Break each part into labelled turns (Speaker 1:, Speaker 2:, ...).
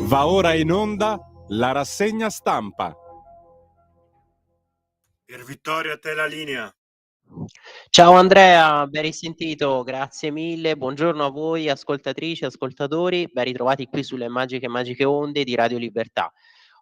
Speaker 1: Va ora in onda la rassegna stampa.
Speaker 2: Per Vittorio, a te la linea.
Speaker 3: Ciao Andrea, ben risentito, grazie mille, buongiorno a voi ascoltatrici, ascoltatori, ben ritrovati qui sulle magiche onde di Radio Libertà.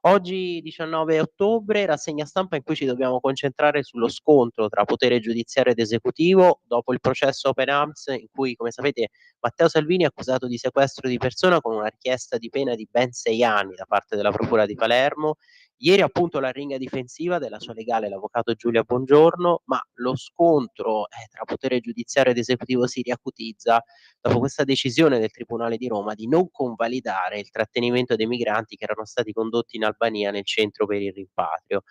Speaker 3: Oggi 19 ottobre, rassegna stampa in cui ci dobbiamo concentrare sullo scontro tra potere giudiziario ed esecutivo dopo il processo Open Arms in cui, come sapete, Matteo Salvini è accusato di sequestro di persona con una richiesta di pena di ben 6 anni da parte della Procura di Palermo. Ieri appunto la ringa difensiva della sua legale, l'avvocato Giulia Bongiorno, ma lo scontro tra potere giudiziario ed esecutivo si riacutizza dopo questa decisione del Tribunale di Roma di non convalidare il trattenimento dei migranti che erano stati condotti in Albania nel centro per il rimpatrio.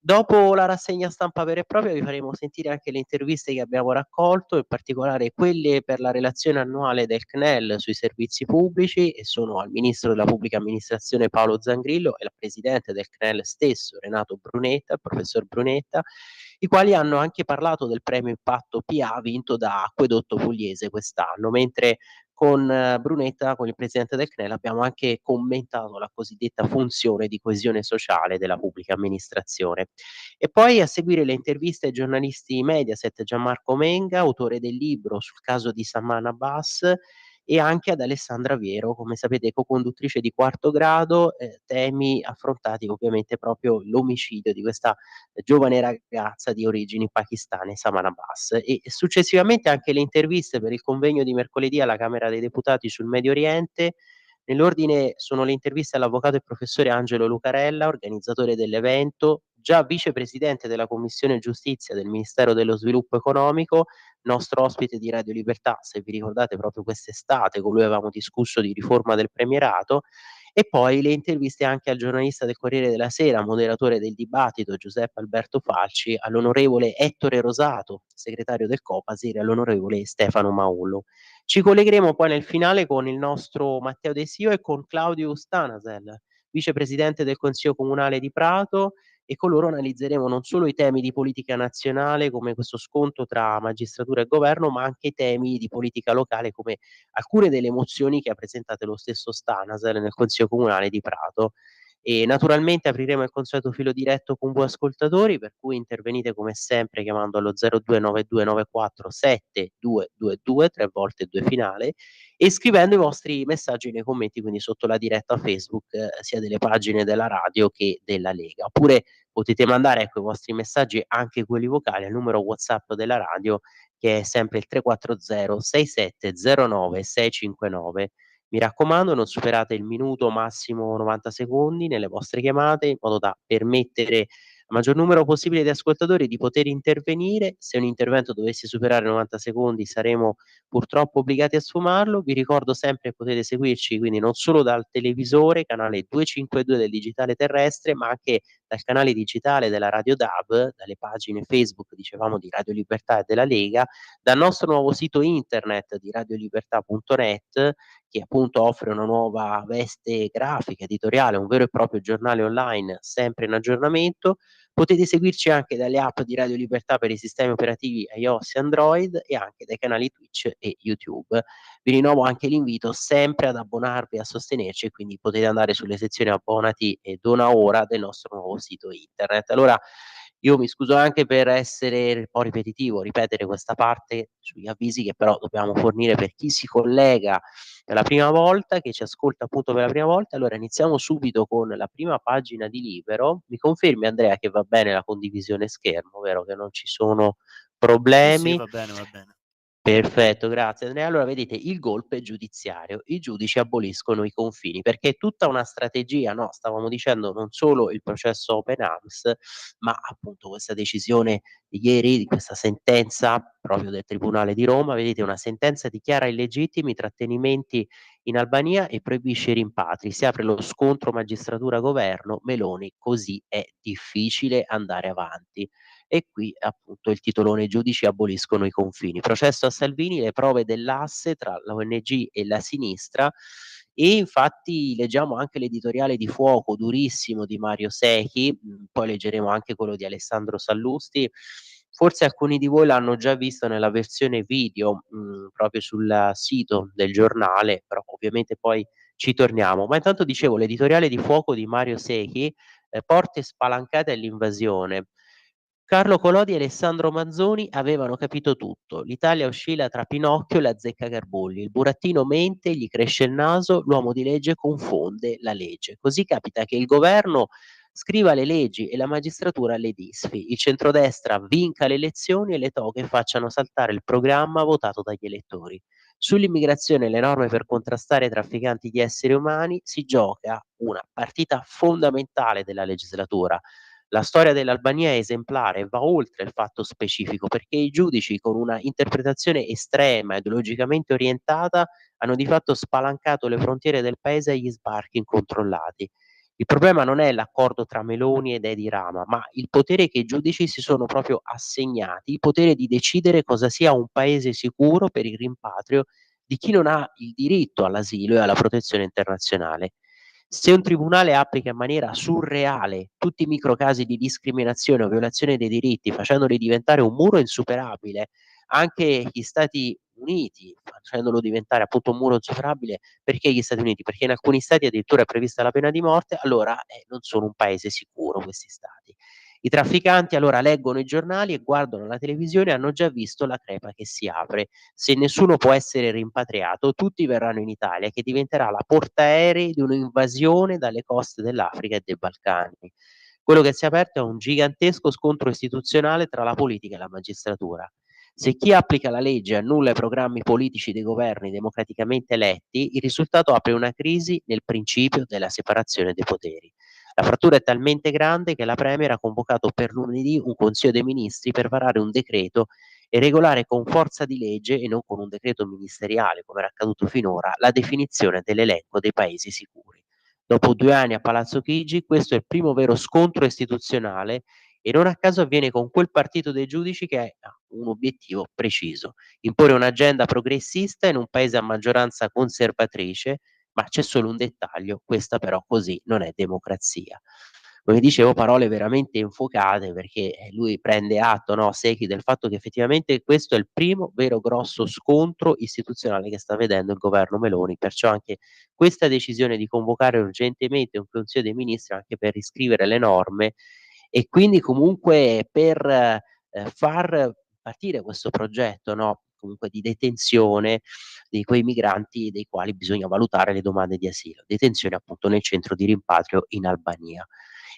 Speaker 3: Dopo la rassegna stampa vera e propria vi faremo sentire anche le interviste che abbiamo raccolto, in particolare quelle per la relazione annuale del CNEL sui servizi pubblici, e sono al Ministro della Pubblica Amministrazione Paolo Zangrillo e al Presidente del CNEL stesso Renato Brunetta, il Professor Brunetta, i quali hanno anche parlato del premio Impatto PA vinto da Acquedotto Pugliese quest'anno, mentre con Brunetta, con il presidente del CNEL, abbiamo anche commentato la cosiddetta funzione di coesione sociale della pubblica amministrazione. E poi a seguire le interviste ai giornalisti Mediaset Gianmarco Menga, autore del libro sul caso di Saman Abbas, e anche ad Alessandra Viero, come sapete co-conduttrice di Quarto Grado, temi affrontati ovviamente proprio l'omicidio di questa giovane ragazza di origini pakistane, Saman Abbas, e successivamente anche le interviste per il convegno di mercoledì alla Camera dei Deputati sul Medio Oriente. Nell'ordine sono le interviste all'avvocato e professore Angelo Lucarella, organizzatore dell'evento, già vicepresidente della Commissione Giustizia del Ministero dello Sviluppo Economico, nostro ospite di Radio Libertà, se vi ricordate proprio quest'estate, con lui avevamo discusso di riforma del premierato, e poi le interviste anche al giornalista del Corriere della Sera, moderatore del dibattito Giuseppe Alberto Falci, all'onorevole Ettore Rosato, segretario del Copasir, e all'onorevole Stefano Maullo. Ci collegheremo poi nel finale con il nostro Matteo De Sio e con Claudio Stanasel, vicepresidente del Consiglio Comunale di Prato, e con loro analizzeremo non solo i temi di politica nazionale come questo scontro tra magistratura e governo, ma anche i temi di politica locale come alcune delle mozioni che ha presentato lo stesso Stanasel nel Consiglio Comunale di Prato. E naturalmente apriremo il consueto filo diretto con voi ascoltatori, per cui intervenite come sempre chiamando allo 0292947222, 3 volte 2 finale, e scrivendo i vostri messaggi nei commenti, quindi sotto la diretta Facebook, sia delle pagine della radio che della Lega. Oppure potete mandare, ecco, i vostri messaggi, anche quelli vocali, al numero WhatsApp della radio, che è sempre il 340 6709 659. Mi raccomando, non superate il minuto, massimo 90 secondi nelle vostre chiamate, in modo da permettere al maggior numero possibile di ascoltatori di poter intervenire. Se un intervento dovesse superare 90 secondi saremo purtroppo obbligati a sfumarlo. Vi ricordo sempre che potete seguirci quindi non solo dal televisore, canale 252 del digitale terrestre, ma anche dal canale digitale della Radio DAB, dalle pagine Facebook, dicevamo, di Radio Libertà e della Lega, dal nostro nuovo sito internet di radiolibertà.net, che appunto offre una nuova veste grafica, editoriale, un vero e proprio giornale online sempre in aggiornamento. Potete seguirci anche dalle app di Radio Libertà per i sistemi operativi iOS e Android, e anche dai canali Twitch e YouTube. Vi rinnovo anche l'invito sempre ad abbonarvi, a sostenerci, e quindi potete andare sulle sezioni abbonati e dona ora del nostro nuovo sito internet. Allora, io mi scuso anche per essere un po' ripetitivo, ripetere questa parte sugli avvisi che però dobbiamo fornire per chi si collega per la prima volta, che ci ascolta appunto per la prima volta. Allora iniziamo subito con la prima pagina di Libero. Mi confermi, Andrea, che va bene la condivisione schermo, vero? Che non ci sono problemi?
Speaker 2: Sì, va bene, va bene.
Speaker 3: Perfetto, grazie Andrea. Allora vedete, il golpe giudiziario, i giudici aboliscono i confini, perché è tutta una strategia, no? Stavamo dicendo non solo il processo Open Arms, ma appunto questa decisione di ieri, di questa sentenza proprio del Tribunale di Roma. Vedete, una sentenza dichiara illegittimi i trattenimenti in Albania e proibisce i rimpatri. Si apre lo scontro magistratura-governo, Meloni, così è difficile andare avanti. E qui appunto il titolone: i giudici aboliscono i confini. Processo a Salvini, le prove dell'asse tra la ONG e la sinistra. E infatti leggiamo anche l'editoriale di Fuoco, durissimo, di Mario Secchi, poi leggeremo anche quello di Alessandro Sallusti. Forse alcuni di voi l'hanno già visto nella versione video, proprio sul sito del giornale, però ovviamente poi ci torniamo. Ma intanto dicevo, l'editoriale di Fuoco di Mario Secchi, porte spalancate all'invasione. Carlo Collodi e Alessandro Manzoni avevano capito tutto. L'Italia oscilla tra Pinocchio e l'Azzeccagarbugli. Il burattino mente, gli cresce il naso, l'uomo di legge confonde la legge. Così capita che il governo scriva le leggi e la magistratura le disfi. Il centrodestra vinca le elezioni e le toghe facciano saltare il programma votato dagli elettori. Sull'immigrazione e le norme per contrastare i trafficanti di esseri umani si gioca una partita fondamentale della legislatura. La storia dell'Albania è esemplare e va oltre il fatto specifico, perché i giudici, con una interpretazione estrema, ideologicamente orientata, hanno di fatto spalancato le frontiere del paese agli sbarchi incontrollati. Il problema non è l'accordo tra Meloni ed Edi Rama, ma il potere che i giudici si sono proprio assegnati, il potere di decidere cosa sia un paese sicuro per il rimpatrio di chi non ha il diritto all'asilo e alla protezione internazionale. Se un tribunale applica in maniera surreale tutti i microcasi di discriminazione o violazione dei diritti, facendoli diventare un muro insuperabile, anche gli Stati Uniti, facendolo diventare appunto un muro insuperabile, perché gli Stati Uniti? Perché in alcuni stati addirittura è prevista la pena di morte, allora non sono un paese sicuro questi stati. I trafficanti allora leggono i giornali e guardano la televisione e hanno già visto la crepa che si apre. Se nessuno può essere rimpatriato, tutti verranno in Italia, che diventerà la portaerei di un'invasione dalle coste dell'Africa e dei Balcani. Quello che si è aperto è un gigantesco scontro istituzionale tra la politica e la magistratura. Se chi applica la legge annulla i programmi politici dei governi democraticamente eletti, il risultato apre una crisi nel principio della separazione dei poteri. La frattura è talmente grande che la Premier ha convocato per lunedì un Consiglio dei Ministri per varare un decreto e regolare con forza di legge e non con un decreto ministeriale, come era accaduto finora, la definizione dell'elenco dei paesi sicuri. Dopo 2 anni a Palazzo Chigi, questo è il primo vero scontro istituzionale e non a caso avviene con quel partito dei giudici che ha un obiettivo preciso: imporre un'agenda progressista in un paese a maggioranza conservatrice, ma c'è solo un dettaglio: questa però così non è democrazia. Come dicevo, parole veramente infuocate, perché lui prende atto, no, Secchi, del fatto che effettivamente questo è il primo vero grosso scontro istituzionale che sta vedendo il governo Meloni, perciò anche questa decisione di convocare urgentemente un Consiglio dei Ministri anche per riscrivere le norme e quindi comunque per far partire questo progetto, no, comunque di detenzione di quei migranti dei quali bisogna valutare le domande di asilo, detenzione appunto nel centro di rimpatrio in Albania.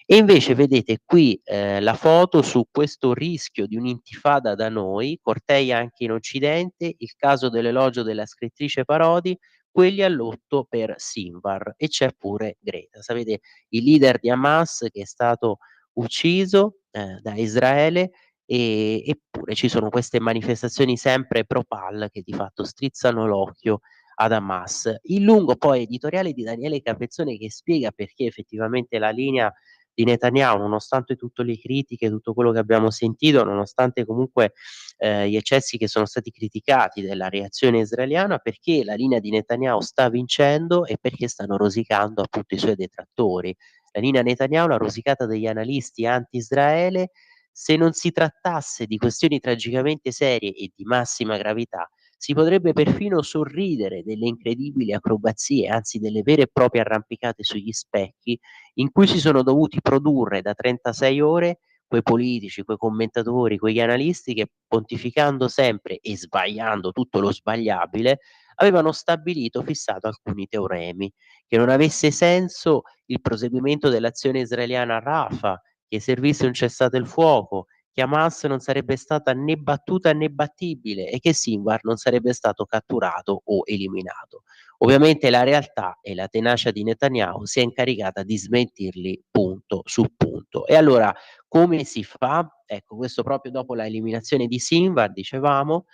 Speaker 3: E invece vedete qui la foto su questo rischio di un'intifada da noi, cortei anche in Occidente, il caso dell'elogio della scrittrice Parodi, quelli al lotto per Sinvar e c'è pure Greta. Sapete, il leader di Hamas che è stato ucciso da Israele eppure ci sono queste manifestazioni sempre pro Pal che di fatto strizzano l'occhio ad Hamas. Il lungo poi editoriale di Daniele Capezzone che spiega perché effettivamente la linea di Netanyahu, nonostante tutte le critiche, tutto quello che abbiamo sentito, nonostante comunque gli eccessi che sono stati criticati della reazione israeliana, perché la linea di Netanyahu sta vincendo e perché stanno rosicando appunto i suoi detrattori. La linea Netanyahu, la rosicata degli analisti anti-Israele, se non si trattasse di questioni tragicamente serie e di massima gravità, si potrebbe perfino sorridere delle incredibili acrobazie, anzi delle vere e proprie arrampicate sugli specchi, in cui si sono dovuti produrre da 36 ore quei politici, quei commentatori, quegli analisti che pontificando sempre e sbagliando tutto lo sbagliabile, avevano stabilito, fissato alcuni teoremi, che non avesse senso il proseguimento dell'azione israeliana a Rafah, che servisse un cessate il fuoco, che Hamas non sarebbe stata né battuta né battibile e che Sinwar non sarebbe stato catturato o eliminato. Ovviamente la realtà e la tenacia di Netanyahu si è incaricata di smentirli punto su punto. E allora come si fa? Ecco, questo proprio dopo la eliminazione di Sinwar, dicevamo.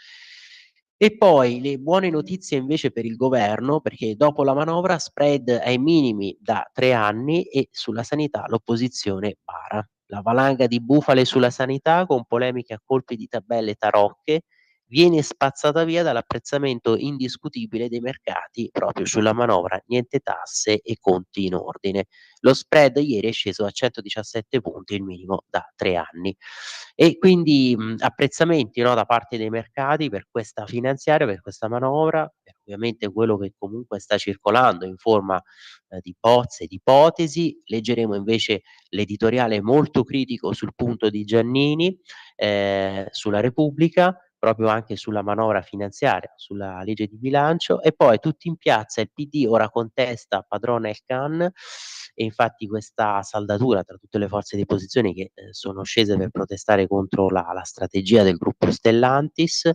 Speaker 3: E poi le buone notizie invece per il governo, perché dopo la manovra spread ai minimi da 3 anni e sulla sanità l'opposizione bara. La valanga di bufale sulla sanità con polemiche a colpi di tabelle tarocche, viene spazzata via dall'apprezzamento indiscutibile dei mercati proprio sulla manovra niente tasse e conti in ordine. Lo spread ieri è sceso a 117 punti, il minimo da 3 anni. E quindi, apprezzamenti, no, da parte dei mercati per questa finanziaria, per questa manovra, per ovviamente quello che comunque sta circolando in forma, di bozze, di ipotesi. Leggeremo invece l'editoriale molto critico sul punto di Giannini, sulla Repubblica, proprio anche sulla manovra finanziaria, sulla legge di bilancio, e poi tutti in piazza, il PD ora contesta padrone Elkann, e infatti questa saldatura tra tutte le forze di opposizione che, sono scese per protestare contro la strategia del gruppo Stellantis.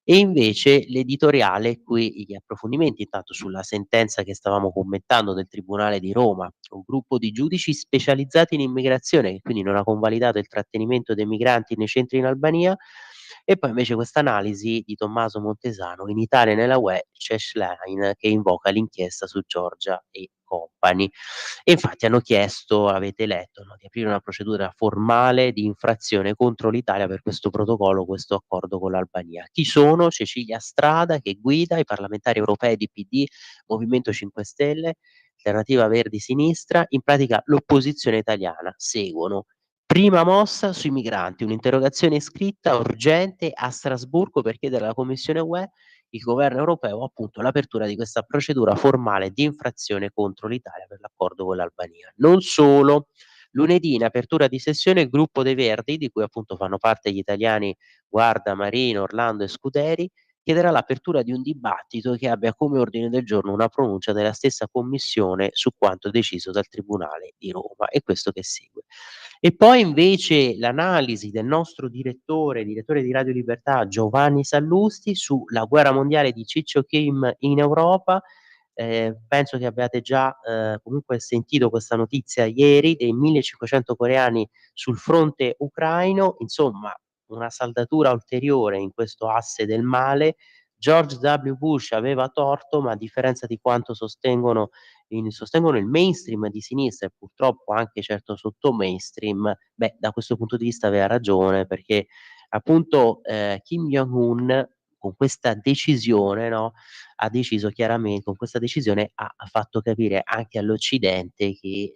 Speaker 3: E invece l'editoriale, qui gli approfondimenti intanto sulla sentenza che stavamo commentando del Tribunale di Roma, un gruppo di giudici specializzati in immigrazione che quindi non ha convalidato il trattenimento dei migranti nei centri in Albania, e poi invece questa analisi di Tommaso Montesano, in Italia e nella UE c'è Schlein che invoca l'inchiesta su Giorgia e Company. E infatti hanno chiesto, avete letto, no, di aprire una procedura formale di infrazione contro l'Italia per questo protocollo, questo accordo con l'Albania. Chi sono? Cecilia Strada che guida i parlamentari europei di PD, Movimento 5 Stelle, Alternativa Verdi Sinistra, in pratica l'opposizione italiana seguono. Prima mossa sui migranti, un'interrogazione scritta urgente a Strasburgo per chiedere alla Commissione UE, il governo europeo, appunto l'apertura di questa procedura formale di infrazione contro l'Italia per l'accordo con l'Albania. Non solo, lunedì in apertura di sessione il gruppo dei Verdi, di cui appunto fanno parte gli italiani Guarda, Marino, Orlando e Scuderi, chiederà l'apertura di un dibattito che abbia come ordine del giorno una pronuncia della stessa Commissione su quanto deciso dal Tribunale di Roma, e questo che segue. E poi invece l'analisi del nostro direttore di Radio Libertà Giovanni Sallusti sulla guerra mondiale di Ciccio Kim in Europa. Penso che abbiate già comunque sentito questa notizia ieri dei 1500 coreani sul fronte ucraino, insomma una saldatura ulteriore in questo asse del male. George W. Bush aveva torto, ma a differenza di quanto sostengono il mainstream di sinistra e purtroppo anche certo sotto mainstream, beh, da questo punto di vista aveva ragione, perché appunto Kim Jong-un con questa decisione, no, ha deciso chiaramente, con questa decisione ha fatto capire anche all'Occidente che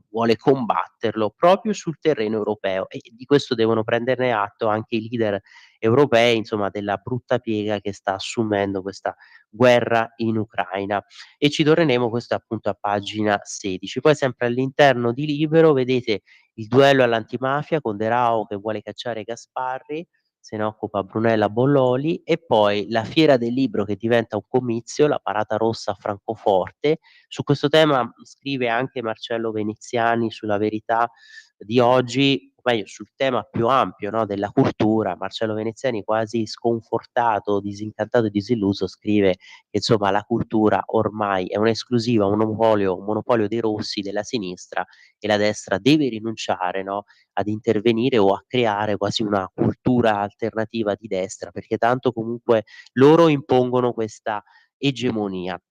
Speaker 3: vuole combatterlo proprio sul terreno europeo, e di questo devono prenderne atto anche i leader europei, insomma, della brutta piega che sta assumendo questa guerra in Ucraina. E ci torneremo, questo è appunto a pagina 16. Poi sempre all'interno di Libero vedete il duello all'antimafia con De Rao che vuole cacciare Gasparri, se ne occupa Brunella Bolloli, e poi la fiera del libro che diventa un comizio, la parata rossa a Francoforte. Su questo tema scrive anche Marcello Veneziani sulla Verità di oggi, o meglio sul tema più ampio, no, della cultura. Marcello Veneziani, quasi sconfortato, disincantato e disilluso, scrive che insomma la cultura ormai è un'esclusiva, un monopolio dei rossi, della sinistra, e la destra deve rinunciare, no, ad intervenire o a creare quasi una cultura alternativa di destra, perché tanto comunque loro impongono questa egemonia.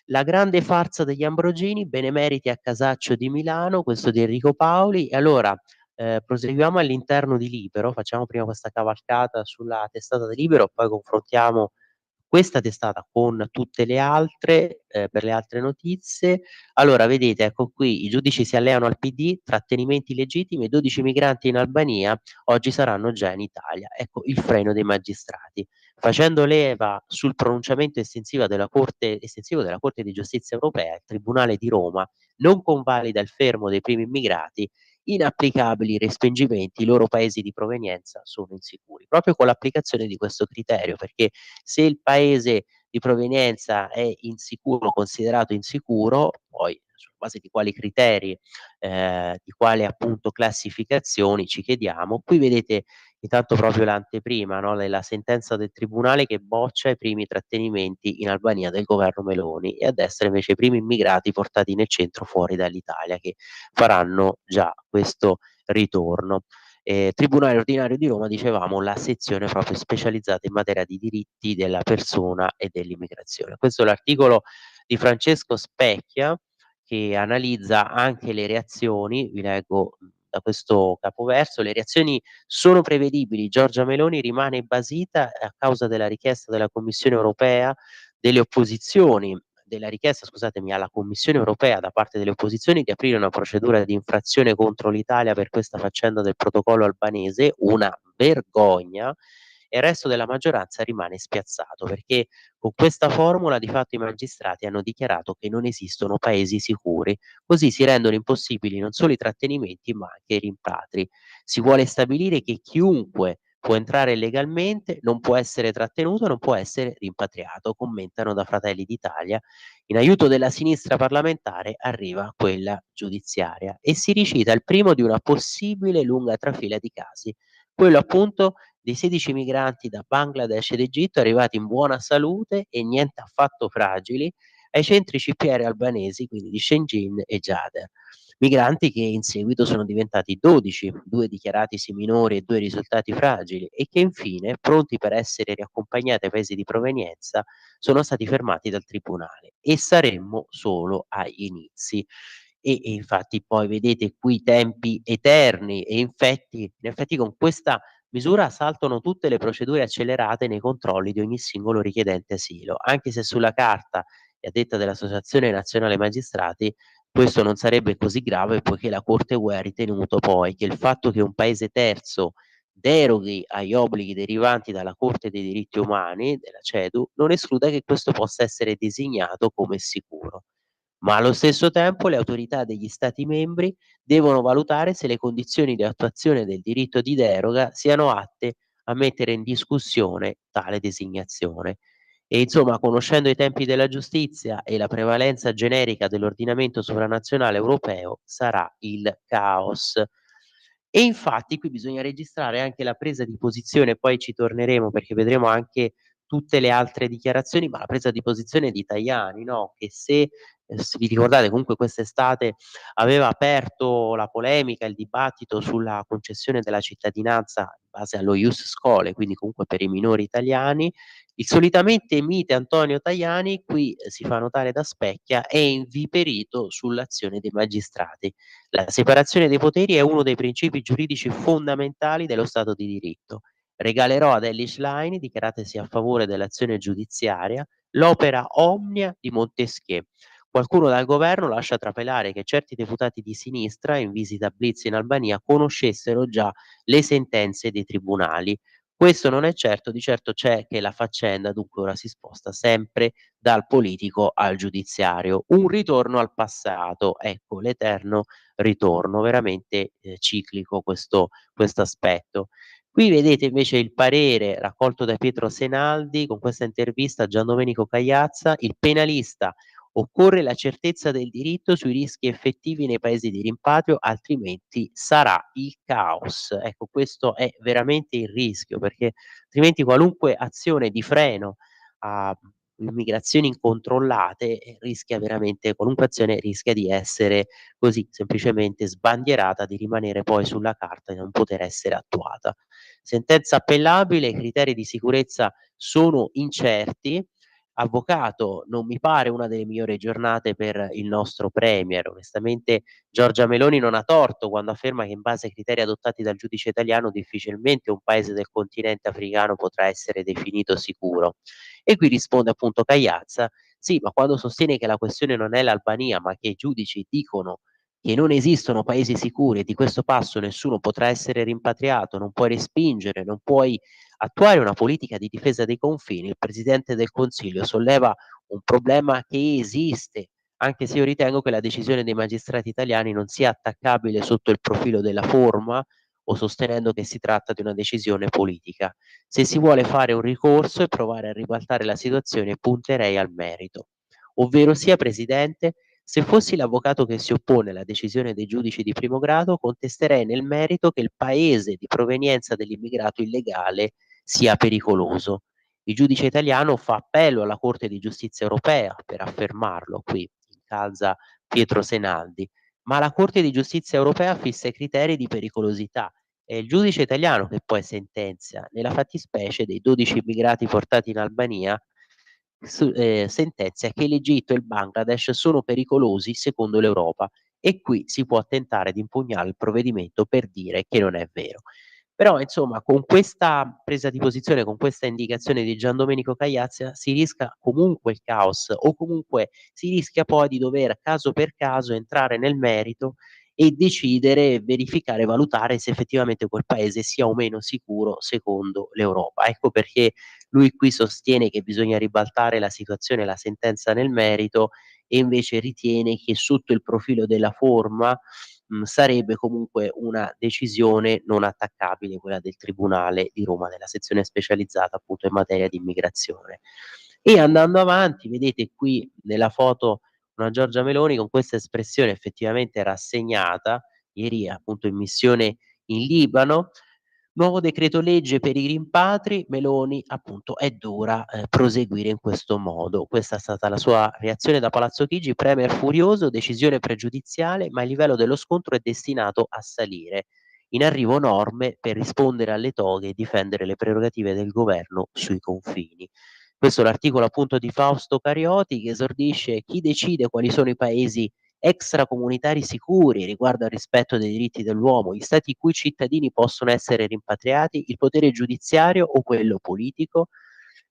Speaker 3: La grande farsa degli Ambrogini, benemeriti a Casaccio di Milano, questo di Enrico Paoli. E allora proseguiamo all'interno di Libero, facciamo prima questa cavalcata sulla testata di Libero, poi confrontiamo questa testata con tutte le altre, per le altre notizie. Allora vedete, ecco qui, i giudici si alleano al PD, trattenimenti legittimi, 12 migranti in Albania, oggi saranno già in Italia. Ecco il freno dei magistrati. Facendo leva sul pronunciamento estensivo della Corte di Giustizia Europea, il Tribunale di Roma non convalida il fermo dei primi immigrati, inapplicabili i respingimenti, i loro paesi di provenienza sono insicuri. Proprio con l'applicazione di questo criterio, perché se il paese di provenienza è insicuro, considerato insicuro, poi sulla base di quali criteri, di quali appunto classificazioni ci chiediamo. Qui vedete intanto proprio l'anteprima, no, della sentenza del tribunale che boccia i primi trattenimenti in Albania del governo Meloni, e a destra invece i primi immigrati portati nel centro fuori dall'Italia che faranno già questo ritorno. Tribunale ordinario di Roma, dicevamo, la sezione proprio specializzata in materia di diritti della persona e dell'immigrazione. Questo è l'articolo di Francesco Specchia che analizza anche le reazioni, vi leggo da questo capoverso. Le reazioni sono prevedibili. Giorgia Meloni rimane basita a causa della richiesta della Commissione europea, delle opposizioni della richiesta, scusatemi, alla Commissione europea da parte delle opposizioni di aprire una procedura di infrazione contro l'Italia per questa faccenda del protocollo albanese, una vergogna, e il resto della maggioranza rimane spiazzato perché con questa formula di fatto i magistrati hanno dichiarato che non esistono paesi sicuri, così si rendono impossibili non solo i trattenimenti ma anche i rimpatri. Si vuole stabilire che chiunque può entrare legalmente, non può essere trattenuto, non può essere rimpatriato, commentano da Fratelli d'Italia. In aiuto della sinistra parlamentare arriva quella giudiziaria e si ricita il primo di una possibile lunga trafila di casi, quello appunto dei 16 migranti da Bangladesh ed Egitto arrivati in buona salute e niente affatto fragili ai centri CPR albanesi, quindi di Shenzhen e Jader. Migranti che in seguito sono diventati 12, 2 dichiaratisi minori e 2 risultati fragili e che infine, pronti per essere riaccompagnati ai paesi di provenienza, sono stati fermati dal tribunale e saremmo solo agli inizi. E infatti poi vedete qui tempi eterni e in effetti con questa misura saltano tutte le procedure accelerate nei controlli di ogni singolo richiedente asilo, anche se sulla carta e a detta dell'Associazione Nazionale Magistrati questo non sarebbe così grave poiché la Corte UE ha ritenuto poi che il fatto che un paese terzo deroghi agli obblighi derivanti dalla Corte dei diritti umani, della CEDU, non escluda che questo possa essere designato come sicuro. Ma allo stesso tempo le autorità degli Stati membri devono valutare se le condizioni di attuazione del diritto di deroga siano atte a mettere in discussione tale designazione. E insomma, conoscendo i tempi della giustizia e la prevalenza generica dell'ordinamento sovranazionale europeo, sarà il caos. E infatti qui bisogna registrare anche la presa di posizione, poi ci torneremo perché vedremo anche tutte le altre dichiarazioni, ma la presa di posizione di Tajani, no? Che se vi ricordate comunque quest'estate aveva aperto la polemica, il dibattito sulla concessione della cittadinanza in base allo ius scholae, quindi comunque per i minori italiani, il solitamente mite Antonio Tajani qui si fa notare da Specchia, è inviperito sull'azione dei magistrati. La separazione dei poteri è uno dei principi giuridici fondamentali dello Stato di diritto. Regalerò ad Elly Schlein, dichiaratesi a favore dell'azione giudiziaria, l'opera omnia di Montesquieu. Qualcuno dal governo lascia trapelare che certi deputati di sinistra in visita a Blitz in Albania conoscessero già le sentenze dei tribunali. Questo non è certo, di certo c'è che la faccenda dunque ora si sposta sempre dal politico al giudiziario. Un ritorno al passato, ecco l'eterno ritorno, veramente ciclico questo aspetto. Qui vedete invece il parere raccolto da Pietro Senaldi con questa intervista a Giandomenico Cagliazza, il penalista: occorre la certezza del diritto sui rischi effettivi nei paesi di rimpatrio, altrimenti sarà il caos. Ecco, questo è veramente il rischio, perché altrimenti qualunque azione di freno a immigrazioni incontrollate rischia veramente, qualunque azione rischia di essere così semplicemente sbandierata, di rimanere poi sulla carta e non poter essere attuata. Sentenza appellabile, i criteri di sicurezza sono incerti. Avvocato, non mi pare una delle migliori giornate per il nostro premier. Onestamente Giorgia Meloni non ha torto quando afferma che in base ai criteri adottati dal giudice italiano difficilmente un paese del continente africano potrà essere definito sicuro. E qui risponde appunto Cagliazza: sì, ma quando sostiene che la questione non è l'Albania, ma che i giudici dicono che non esistono paesi sicuri e di questo passo nessuno potrà essere rimpatriato, non puoi respingere, non puoi attuare una politica di difesa dei confini, il Presidente del Consiglio solleva un problema che esiste, anche se io ritengo che la decisione dei magistrati italiani non sia attaccabile sotto il profilo della forma o sostenendo che si tratta di una decisione politica. Se si vuole fare un ricorso e provare a ribaltare la situazione, punterei al merito. Ovvero sia, Presidente, se fossi l'avvocato che si oppone alla decisione dei giudici di primo grado, contesterei nel merito che il paese di provenienza dell'immigrato illegale sia pericoloso. Il giudice italiano fa appello alla Corte di giustizia europea per affermarlo, qui incalza Pietro Senaldi, ma la Corte di giustizia europea fissa i criteri di pericolosità. È il giudice italiano che poi sentenzia, nella fattispecie dei 12 immigrati portati in Albania, sentenzia che l'Egitto e il Bangladesh sono pericolosi secondo l'Europa e qui si può tentare di impugnare il provvedimento per dire che non è vero. Però insomma con questa presa di posizione, con questa indicazione di Gian Domenico Cagliazza si rischia comunque il caos o comunque si rischia poi di dover caso per caso entrare nel merito e decidere, verificare, valutare se effettivamente quel paese sia o meno sicuro secondo l'Europa. Ecco perché lui qui sostiene che bisogna ribaltare la situazione, la sentenza nel merito e invece ritiene che sotto il profilo della forma sarebbe comunque una decisione non attaccabile quella del Tribunale di Roma, della sezione specializzata appunto in materia di immigrazione. E andando avanti, vedete qui nella foto una Giorgia Meloni con questa espressione effettivamente rassegnata, ieri appunto in missione in Libano. Nuovo decreto legge per i rimpatri, Meloni appunto è dura, proseguire in questo modo. Questa è stata la sua reazione da Palazzo Chigi, premier furioso, decisione pregiudiziale, ma il livello dello scontro è destinato a salire. In arrivo norme per rispondere alle toghe e difendere le prerogative del governo sui confini. Questo è l'articolo appunto di Fausto Carioti che esordisce chi decide quali sono i paesi extracomunitari sicuri riguardo al rispetto dei diritti dell'uomo, gli stati i cui cittadini possono essere rimpatriati, il potere giudiziario o quello politico.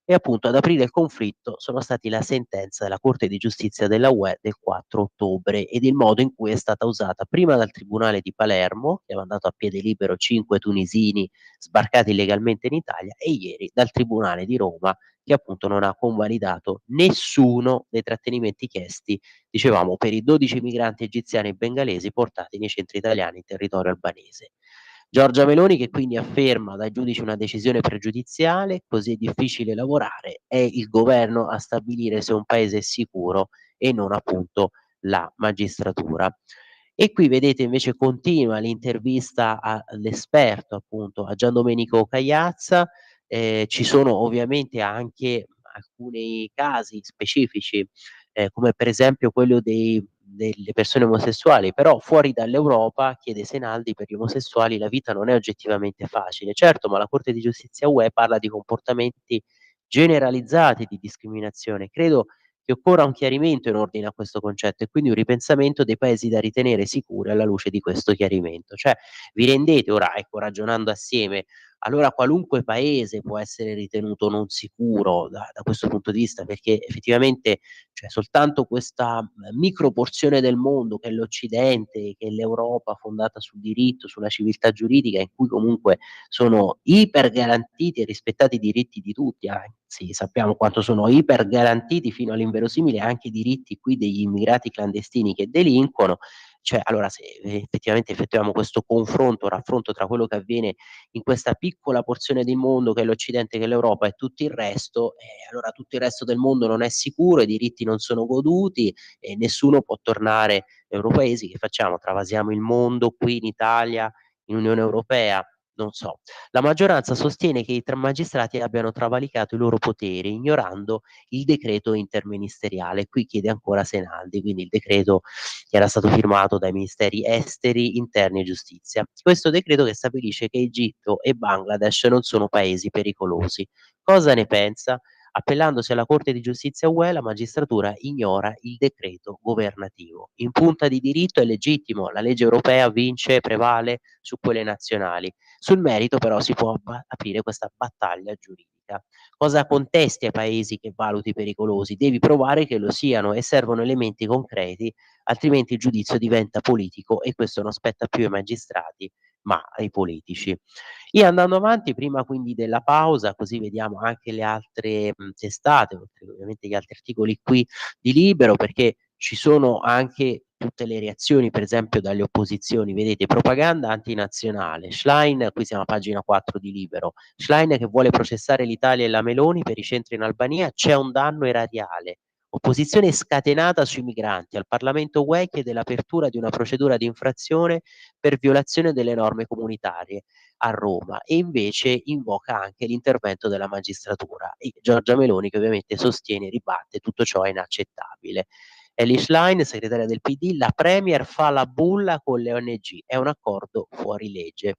Speaker 3: E appunto ad aprire il conflitto sono stati la sentenza della Corte di Giustizia della UE del 4 ottobre ed il modo in cui è stata usata prima dal Tribunale di Palermo, che ha mandato a piede libero 5 tunisini sbarcati illegalmente in Italia, e ieri dal Tribunale di Roma, che appunto non ha convalidato nessuno dei trattenimenti chiesti, dicevamo, per i 12 migranti egiziani e bengalesi portati nei centri italiani in territorio albanese. Giorgia Meloni che quindi afferma dai giudici una decisione pregiudiziale, così è difficile lavorare, è il governo a stabilire se un paese è sicuro e non appunto la magistratura. E qui vedete invece continua l'intervista all'esperto appunto, a Gian Domenico Cagliazza, ci sono ovviamente anche alcuni casi specifici, come per esempio quello delle persone omosessuali, però fuori dall'Europa, chiede Senaldi, per gli omosessuali la vita non è oggettivamente facile. Certo, ma la Corte di Giustizia UE parla di comportamenti generalizzati di discriminazione. Credo che occorra un chiarimento in ordine a questo concetto e quindi un ripensamento dei paesi da ritenere sicuri alla luce di questo chiarimento. Cioè, vi rendete ora, ecco, ragionando assieme, allora qualunque paese può essere ritenuto non sicuro da questo punto di vista, perché effettivamente cioè soltanto questa micro porzione del mondo che è l'Occidente, che è l'Europa fondata sul diritto, sulla civiltà giuridica, in cui comunque sono iper garantiti e rispettati i diritti di tutti, anzi sappiamo quanto sono iper garantiti fino all'inverosimile anche i diritti qui degli immigrati clandestini che delinquono. Cioè, allora se effettivamente effettuiamo questo confronto, raffronto tra quello che avviene in questa piccola porzione di mondo che è l'Occidente, che è l'Europa e tutto il resto, allora tutto il resto del mondo non è sicuro, i diritti non sono goduti e nessuno può tornare europaesi. Che facciamo? Travasiamo il mondo qui in Italia, in Unione Europea? Non so. La maggioranza sostiene che i magistrati abbiano travalicato i loro poteri ignorando il decreto interministeriale. Qui chiede ancora Senaldi, quindi il decreto che era stato firmato dai ministeri esteri, interni e giustizia. Questo decreto che stabilisce che Egitto e Bangladesh non sono paesi pericolosi. Cosa ne pensa? Appellandosi alla Corte di Giustizia UE, la magistratura ignora il decreto governativo. In punta di diritto è legittimo, la legge europea vince, prevale su quelle nazionali. Sul merito però si può aprire questa battaglia giuridica. Cosa contesti ai paesi che valuti pericolosi? Devi provare che lo siano e servono elementi concreti, altrimenti il giudizio diventa politico e questo non spetta più ai magistrati ma ai politici. E andando avanti, prima quindi della pausa, così vediamo anche le altre testate, oltre ovviamente gli altri articoli qui di Libero, perché ci sono anche tutte le reazioni, per esempio dalle opposizioni, vedete, propaganda antinazionale, Schlein, qui siamo a pagina 4 di Libero, Schlein che vuole processare l'Italia e la Meloni per i centri in Albania, c'è un danno erariale. Opposizione scatenata sui migranti. Al Parlamento UE chiede l'apertura di una procedura di infrazione per violazione delle norme comunitarie a Roma e invece invoca anche l'intervento della magistratura e Giorgia Meloni che ovviamente sostiene e ribatte tutto ciò è inaccettabile. Elly Schlein, segretaria del PD, la Premier fa la bulla con le ONG, è un accordo fuori legge.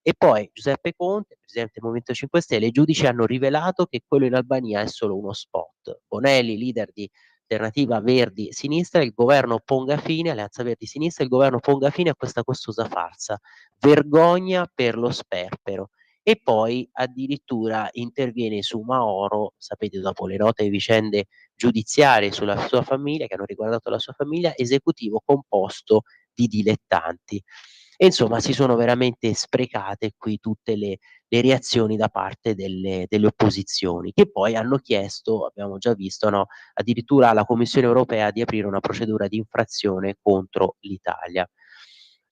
Speaker 3: E poi Giuseppe Conte, presidente del Movimento 5 Stelle, i giudici hanno rivelato che quello in Albania è solo uno spot. Bonelli, leader Alternativa Verdi-Sinistra, il governo ponga fine, Alleanza Verdi-Sinistra, il governo ponga fine a questa costosa farsa. Vergogna per lo sperpero. E poi addirittura interviene su Maoro, sapete, dopo le note vicende giudiziarie sulla sua famiglia, che hanno riguardato la sua famiglia, esecutivo composto di dilettanti. E insomma si sono veramente sprecate qui tutte le reazioni da parte delle opposizioni, che poi hanno chiesto, abbiamo già visto, no, addirittura alla Commissione europea di aprire una procedura di infrazione contro l'Italia.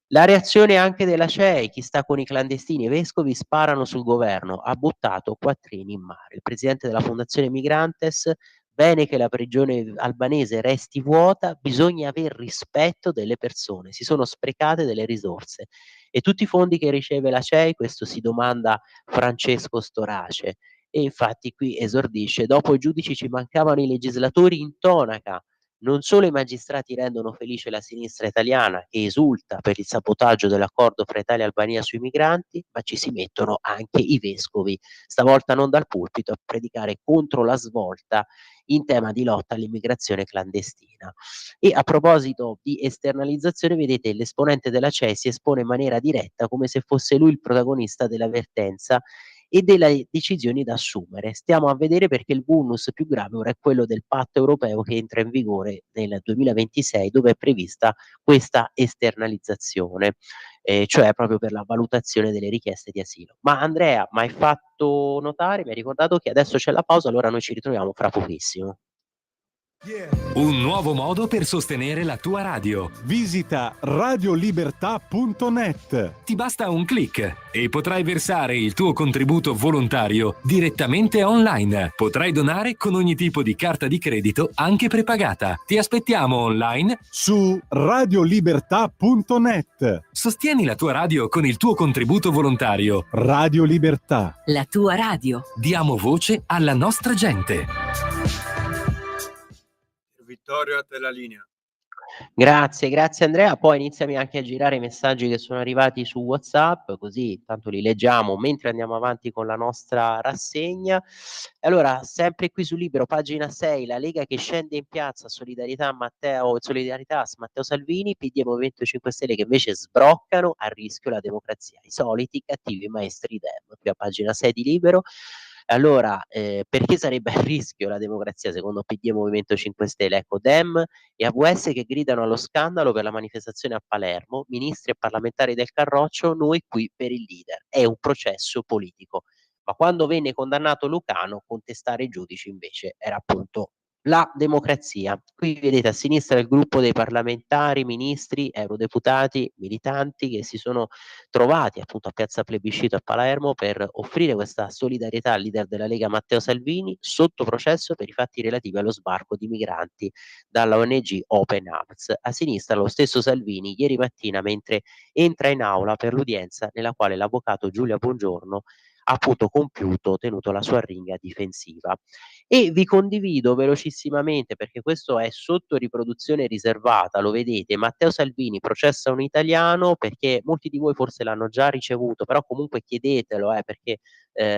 Speaker 3: La reazione anche della CEI, chi sta con i clandestini, i vescovi sparano sul governo, ha buttato quattrini in mare. Il presidente della Fondazione Migrantes, bene che la prigione albanese resti vuota, bisogna aver rispetto delle persone, si sono sprecate delle risorse. E tutti i fondi che riceve la CEI, questo si domanda Francesco Storace. E infatti qui esordisce, dopo i giudici ci mancavano i legislatori in tonaca. Non solo i magistrati rendono felice la sinistra italiana, che esulta per il sabotaggio dell'accordo fra Italia e Albania sui migranti, ma ci si mettono anche i vescovi, stavolta non dal pulpito, a predicare contro la svolta in tema di lotta all'immigrazione clandestina. E a proposito di esternalizzazione, vedete, l'esponente della CEI si espone in maniera diretta come se fosse lui il protagonista dell'avvertenza e delle decisioni da assumere. Stiamo a vedere, perché il vulnus più grave ora è quello del patto europeo che entra in vigore nel 2026, dove è prevista questa esternalizzazione, cioè proprio per la valutazione delle richieste di asilo. Ma Andrea, m'hai fatto notare, mi hai ricordato che adesso c'è la pausa, allora noi ci ritroviamo fra pochissimo.
Speaker 4: Un nuovo modo per sostenere la tua radio.
Speaker 1: Visita radiolibertà.net.
Speaker 4: Ti basta un click e potrai versare il tuo contributo volontario direttamente online. Potrai donare con ogni tipo di carta di credito, anche prepagata. Ti aspettiamo online
Speaker 1: Su radiolibertà.net.
Speaker 4: Sostieni la tua radio con il tuo contributo volontario.
Speaker 1: Radio Libertà.
Speaker 5: La tua radio.
Speaker 4: Diamo voce alla nostra gente.
Speaker 2: Vittorio, a te la linea.
Speaker 3: Grazie, grazie Andrea. Poi iniziami anche a girare i messaggi che sono arrivati su WhatsApp, così tanto li leggiamo mentre andiamo avanti con la nostra rassegna. Allora, sempre qui su Libero, pagina 6, la Lega che scende in piazza, solidarietà a Matteo Salvini, PD e Movimento 5 Stelle che invece sbroccano, a rischio la democrazia. I soliti cattivi maestri Dem, qui a pagina 6 di Libero. Allora, perché sarebbe a rischio la democrazia secondo PD e Movimento 5 Stelle? Ecco, Dem e AVS che gridano allo scandalo per la manifestazione a Palermo, ministri e parlamentari del Carroccio, noi qui per il leader. È un processo politico. Ma quando venne condannato Lucano, contestare i giudici invece era appunto la democrazia. Qui vedete a sinistra il gruppo dei parlamentari, ministri, eurodeputati, militanti che si sono trovati appunto a Piazza Plebiscito a Palermo per offrire questa solidarietà al leader della Lega Matteo Salvini, sotto processo per i fatti relativi allo sbarco di migranti dalla ONG Open Arms. A sinistra lo stesso Salvini ieri mattina, mentre entra in aula per l'udienza nella quale l'avvocato Giulia Bongiorno ha appunto tenuto la sua ringa difensiva. E vi condivido velocissimamente, perché questo è sotto riproduzione riservata, lo vedete, Matteo Salvini processa un italiano, perché molti di voi forse l'hanno già ricevuto, però comunque chiedetelo, perché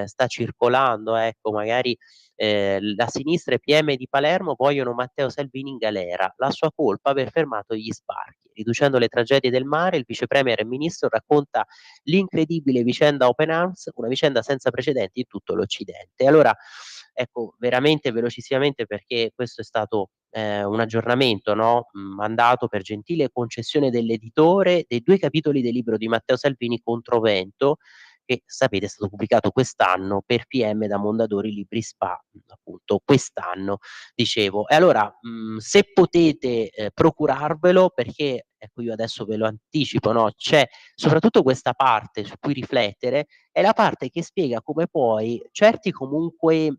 Speaker 3: sta circolando, ecco, magari la sinistra e PM di Palermo vogliono Matteo Salvini in galera, la sua colpa aver fermato gli sbarchi. Riducendo le tragedie del mare, il vice premier e ministro racconta l'incredibile vicenda Open Arms, una vicenda senza precedenti in tutto l'Occidente. Allora, ecco, veramente velocissimamente, perché questo è stato un aggiornamento, no, mandato per gentile concessione dell'editore dei 2 capitoli del libro di Matteo Salvini Controvento, che sapete è stato pubblicato quest'anno per PM da Mondadori Libri Spa, appunto quest'anno, dicevo. E allora, se potete procurarvelo, perché ecco io adesso ve lo anticipo, no, c'è soprattutto questa parte su cui riflettere, è la parte che spiega come poi certi comunque,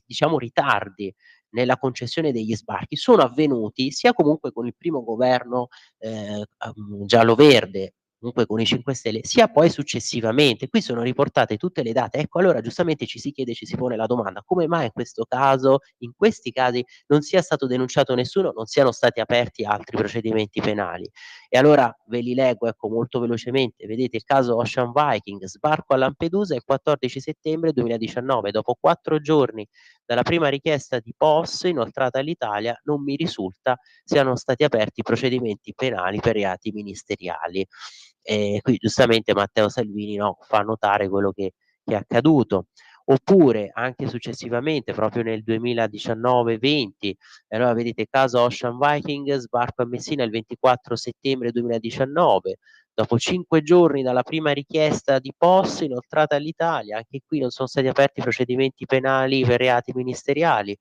Speaker 3: diciamo ritardi nella concessione degli sbarchi sono avvenuti sia comunque con il primo governo giallo-verde, comunque con i 5 Stelle, sia poi successivamente. Qui sono riportate tutte le date. Ecco, allora giustamente ci si chiede, ci si pone la domanda: come mai in questo caso, in questi casi, non sia stato denunciato nessuno, non siano stati aperti altri procedimenti penali? E allora ve li leggo, ecco, molto velocemente. Vedete il caso Ocean Viking, sbarco a Lampedusa il 14 settembre 2019, dopo 4 giorni dalla prima richiesta di POS inoltrata all'Italia, non mi risulta siano stati aperti procedimenti penali per reati ministeriali. Qui giustamente Matteo Salvini, no, fa notare quello che è accaduto. Oppure anche successivamente, proprio nel 2019-20, allora vedete caso Ocean Viking, sbarco a Messina il 24 settembre 2019, dopo 5 giorni dalla prima richiesta di POS inoltrata all'Italia, anche qui non sono stati aperti procedimenti penali per reati ministeriali.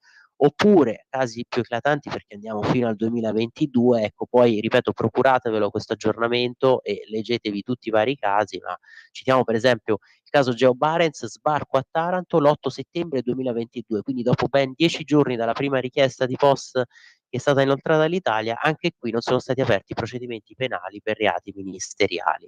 Speaker 3: Oppure casi più eclatanti, perché andiamo fino al 2022, ecco, poi ripeto, procuratevelo questo aggiornamento e leggetevi tutti i vari casi, ma citiamo per esempio il caso Geo Barents, sbarco a Taranto l'8 settembre 2022, quindi dopo ben 10 giorni dalla prima richiesta di POS che è stata inoltrata all'Italia, anche qui non sono stati aperti procedimenti penali per reati ministeriali.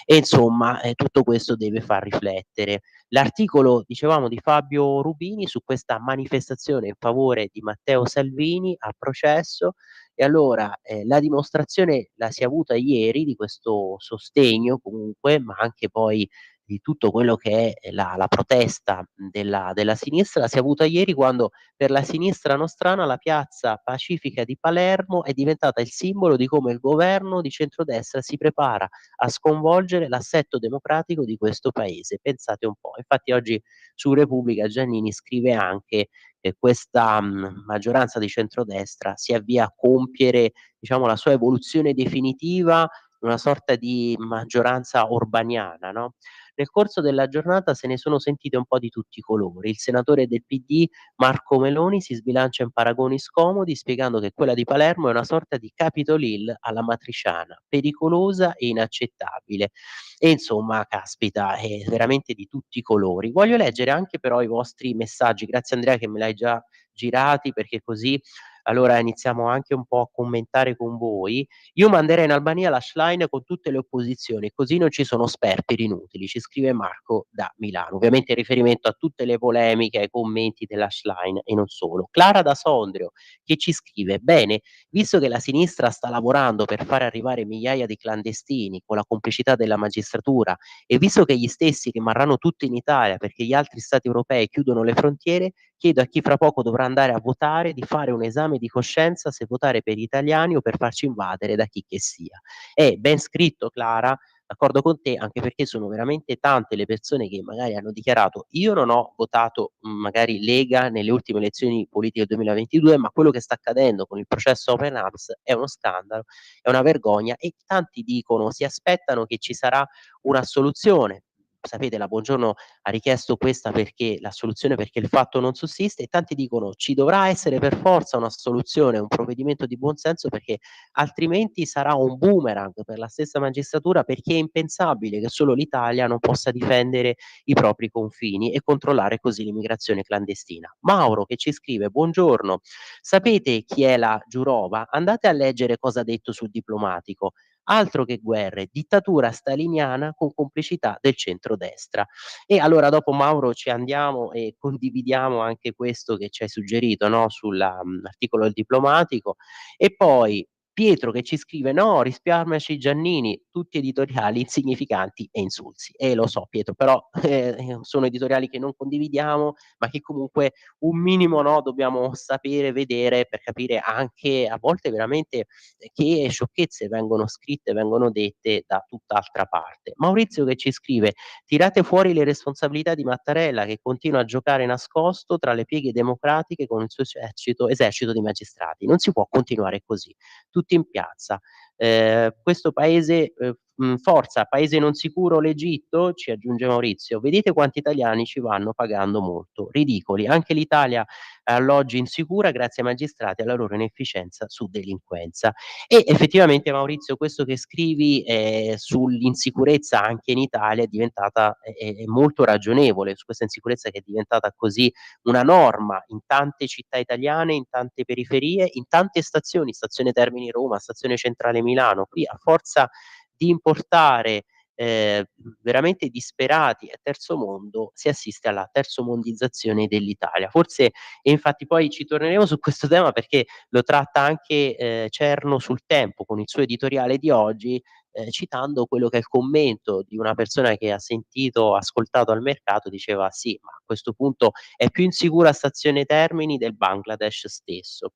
Speaker 3: E insomma, tutto questo deve far riflettere. L'articolo, dicevamo, di Fabio Rubini su questa manifestazione in favore di Matteo Salvini a processo, e allora la dimostrazione la si è avuta ieri di questo sostegno comunque, ma anche poi di tutto quello che è la protesta della sinistra, la si è avuta ieri quando per la sinistra nostrana la piazza pacifica di Palermo è diventata il simbolo di come il governo di centrodestra si prepara a sconvolgere l'assetto democratico di questo paese. Pensate un po'. Infatti oggi su Repubblica Giannini scrive anche che questa maggioranza di centrodestra si avvia a compiere, diciamo, la sua evoluzione definitiva, una sorta di maggioranza orbaniana, no? Nel corso della giornata se ne sono sentite un po' di tutti i colori. Il senatore del PD Marco Meloni si sbilancia in paragoni scomodi spiegando che quella di Palermo è una sorta di Capitol Hill alla matriciana, pericolosa e inaccettabile. E insomma, caspita, è veramente di tutti i colori. Voglio leggere anche però i vostri messaggi. Grazie Andrea che me l'hai già girati, perché così allora iniziamo anche un po' a commentare con voi. Io manderei in Albania la Schlein con tutte le opposizioni, così non ci sono sperperi inutili, ci scrive Marco da Milano. Ovviamente in riferimento a tutte le polemiche, ai commenti della Schlein e non solo. Clara da Sondrio che ci scrive: bene, visto che la sinistra sta lavorando per fare arrivare migliaia di clandestini con la complicità della magistratura e visto che gli stessi rimarranno tutti in Italia perché gli altri stati europei chiudono le frontiere, chiedo a chi fra poco dovrà andare a votare di fare un esame di coscienza se votare per gli italiani o per farci invadere da chi che sia. È ben scritto, Clara, d'accordo con te, anche perché sono veramente tante le persone che magari hanno dichiarato: io non ho votato magari Lega nelle ultime elezioni politiche del 2022, ma quello che sta accadendo con il processo Open Arms è uno scandalo, è una vergogna, e tanti dicono, si aspettano che ci sarà una soluzione. Sapete, la Bongiorno ha richiesto questa perché la soluzione, perché il fatto non sussiste, e tanti dicono ci dovrà essere per forza una soluzione, un provvedimento di buonsenso, perché altrimenti sarà un boomerang per la stessa magistratura, perché è impensabile che solo l'Italia non possa difendere i propri confini e controllare così l'immigrazione clandestina. Mauro che ci scrive: buongiorno, sapete chi è la Giurova? Andate a leggere cosa ha detto sul diplomatico. Altro che guerre, dittatura staliniana con complicità del centrodestra. E allora dopo Mauro ci andiamo e condividiamo anche questo che ci hai suggerito, no, sull'articolo del diplomatico. E poi Pietro che ci scrive: no, risparmiaci Giannini, tutti editoriali insignificanti e insulsi. E lo so Pietro, però sono editoriali che non condividiamo, ma che comunque un minimo, no, dobbiamo sapere vedere per capire anche a volte veramente che sciocchezze vengono scritte, vengono dette da tutt'altra parte. Maurizio che ci scrive: tirate fuori le responsabilità di Mattarella che continua a giocare nascosto tra le pieghe democratiche con il suo esercito di magistrati. Non si può continuare così, tutti in piazza. Questo paese, forza, paese non sicuro l'Egitto, ci aggiunge Maurizio. Vedete quanti italiani ci vanno pagando molto. Ridicoli. Anche l'Italia alloggi insicura grazie ai magistrati e alla loro inefficienza su delinquenza. E effettivamente Maurizio, questo che scrivi sull'insicurezza anche in Italia è diventata è molto ragionevole, su questa insicurezza che è diventata così una norma in tante città italiane, in tante periferie, in tante stazioni, stazione Termini Roma, stazione Centrale Milano. Qui a forza di importare veramente disperati a terzo mondo, si assiste alla terzomondizzazione dell'Italia. Forse e infatti poi ci torneremo su questo tema perché lo tratta anche Cerno sul Tempo con il suo editoriale di oggi, citando quello che è il commento di una persona che ha ascoltato al mercato, diceva: "Sì, ma a questo punto è più insicura stazione Termini del Bangladesh stesso".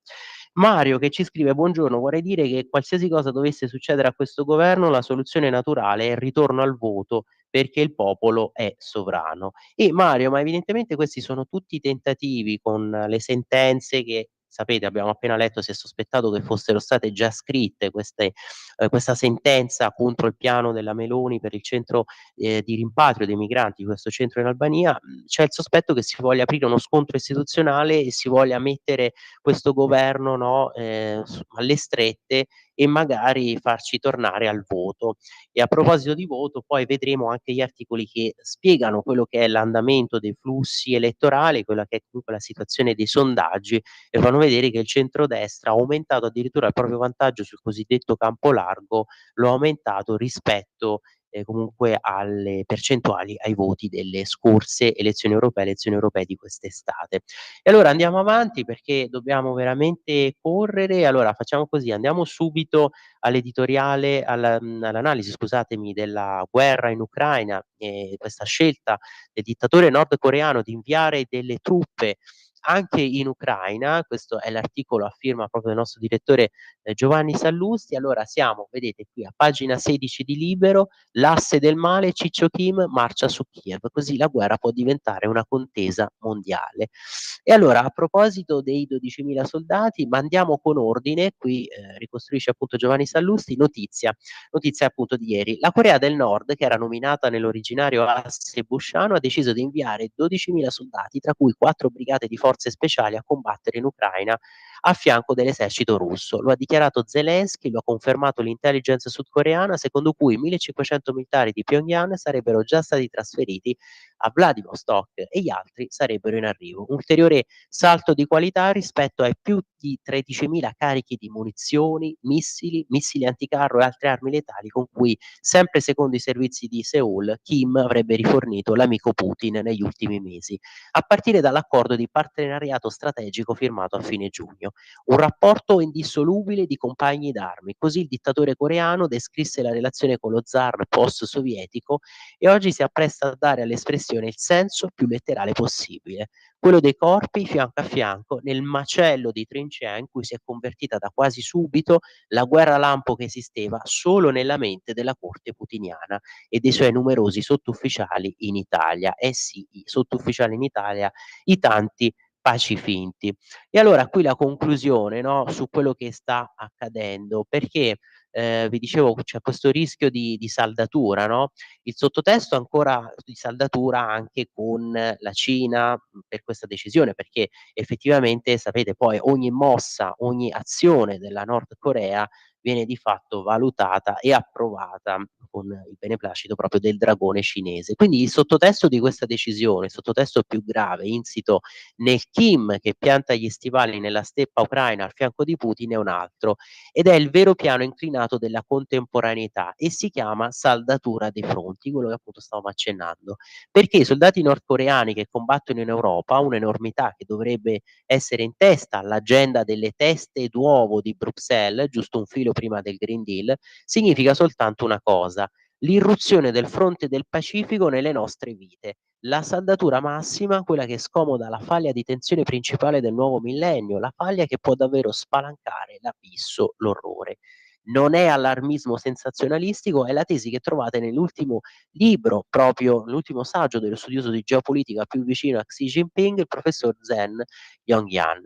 Speaker 3: Mario che ci scrive: "Buongiorno, vorrei dire che qualsiasi cosa dovesse succedere a questo governo, la soluzione naturale è il ritorno al voto perché il popolo è sovrano". E Mario, ma evidentemente questi sono tutti tentativi con le sentenze che sapete abbiamo appena letto, si è sospettato che fossero state già scritte questa sentenza contro il piano della Meloni per il centro, di rimpatrio dei migranti, questo centro in Albania, c'è il sospetto che si voglia aprire uno scontro istituzionale e si voglia mettere questo governo, no, alle strette e magari farci tornare al voto. E a proposito di voto, poi vedremo anche gli articoli che spiegano quello che è l'andamento dei flussi elettorali, quella che è comunque la situazione dei sondaggi e fanno vedere che il centrodestra ha aumentato addirittura il proprio vantaggio sul cosiddetto campo largo, lo ha aumentato rispetto comunque alle percentuali, ai voti delle scorse elezioni europee di quest'estate. E allora andiamo avanti perché dobbiamo veramente correre. Allora facciamo così, andiamo subito all'editoriale all'analisi scusatemi, della guerra in Ucraina e questa scelta del dittatore nordcoreano di inviare delle truppe anche in Ucraina. Questo è l'articolo a firma proprio del nostro direttore Giovanni Sallusti. Allora siamo, vedete qui a pagina 16 di Libero, l'asse del male, Ciccio Kim marcia su Kiev, così la guerra può diventare una contesa mondiale. E allora, a proposito dei 12.000 soldati, ma andiamo con ordine, qui ricostruisce appunto Giovanni Sallusti, notizia appunto di ieri. La Corea del Nord, che era nominata nell'originario asse busciano, ha deciso di inviare 12.000 soldati, tra cui 4 brigate di forze speciali a combattere in Ucraina a fianco dell'esercito russo. Lo ha dichiarato Zelensky, lo ha confermato l'intelligence sudcoreana, secondo cui 1.500 militari di Pyongyang sarebbero già stati trasferiti a Vladivostok e gli altri sarebbero in arrivo. Un ulteriore salto di qualità rispetto ai più di 13.000 carichi di munizioni, missili anticarro e altre armi letali con cui, sempre secondo i servizi di Seoul, Kim avrebbe rifornito l'amico Putin negli ultimi mesi, a partire dall'accordo di partenariato strategico firmato a fine giugno. Un rapporto indissolubile di compagni d'armi, così il dittatore coreano descrisse la relazione con lo zar post-sovietico e oggi si appresta a dare all'espressione il senso più letterale possibile, quello dei corpi fianco a fianco nel macello di trincea in cui si è convertita da quasi subito la guerra lampo che esisteva solo nella mente della corte putiniana e dei suoi numerosi sottufficiali in Italia. Eh sì, i sottufficiali in Italia, i tanti paci finti. E allora qui la conclusione, no, su quello che sta accadendo, perché vi dicevo c'è questo rischio di saldatura, no? Il sottotesto ancora di saldatura anche con la Cina per questa decisione, perché effettivamente sapete poi ogni mossa, ogni azione della Nord Corea viene di fatto valutata e approvata con il beneplacito proprio del dragone cinese. Quindi il sottotesto di questa decisione, il sottotesto più grave, insito nel Kim che pianta gli stivali nella steppa ucraina al fianco di Putin è un altro ed è il vero piano inclinato della contemporaneità e si chiama saldatura dei fronti, quello che appunto stavamo accennando, perché i soldati nordcoreani che combattono in Europa, un'enormità che dovrebbe essere in testa all'agenda delle teste d'uovo di Bruxelles, giusto un filo prima del Green Deal, significa soltanto una cosa: l'irruzione del fronte del Pacifico nelle nostre vite. La saldatura massima, quella che scomoda la faglia di tensione principale del nuovo millennio, la faglia che può davvero spalancare l'abisso, l'orrore. Non è allarmismo sensazionalistico, è la tesi che trovate nell'ultimo libro, proprio l'ultimo saggio dello studioso di geopolitica più vicino a Xi Jinping, il professor Zen Yongyan.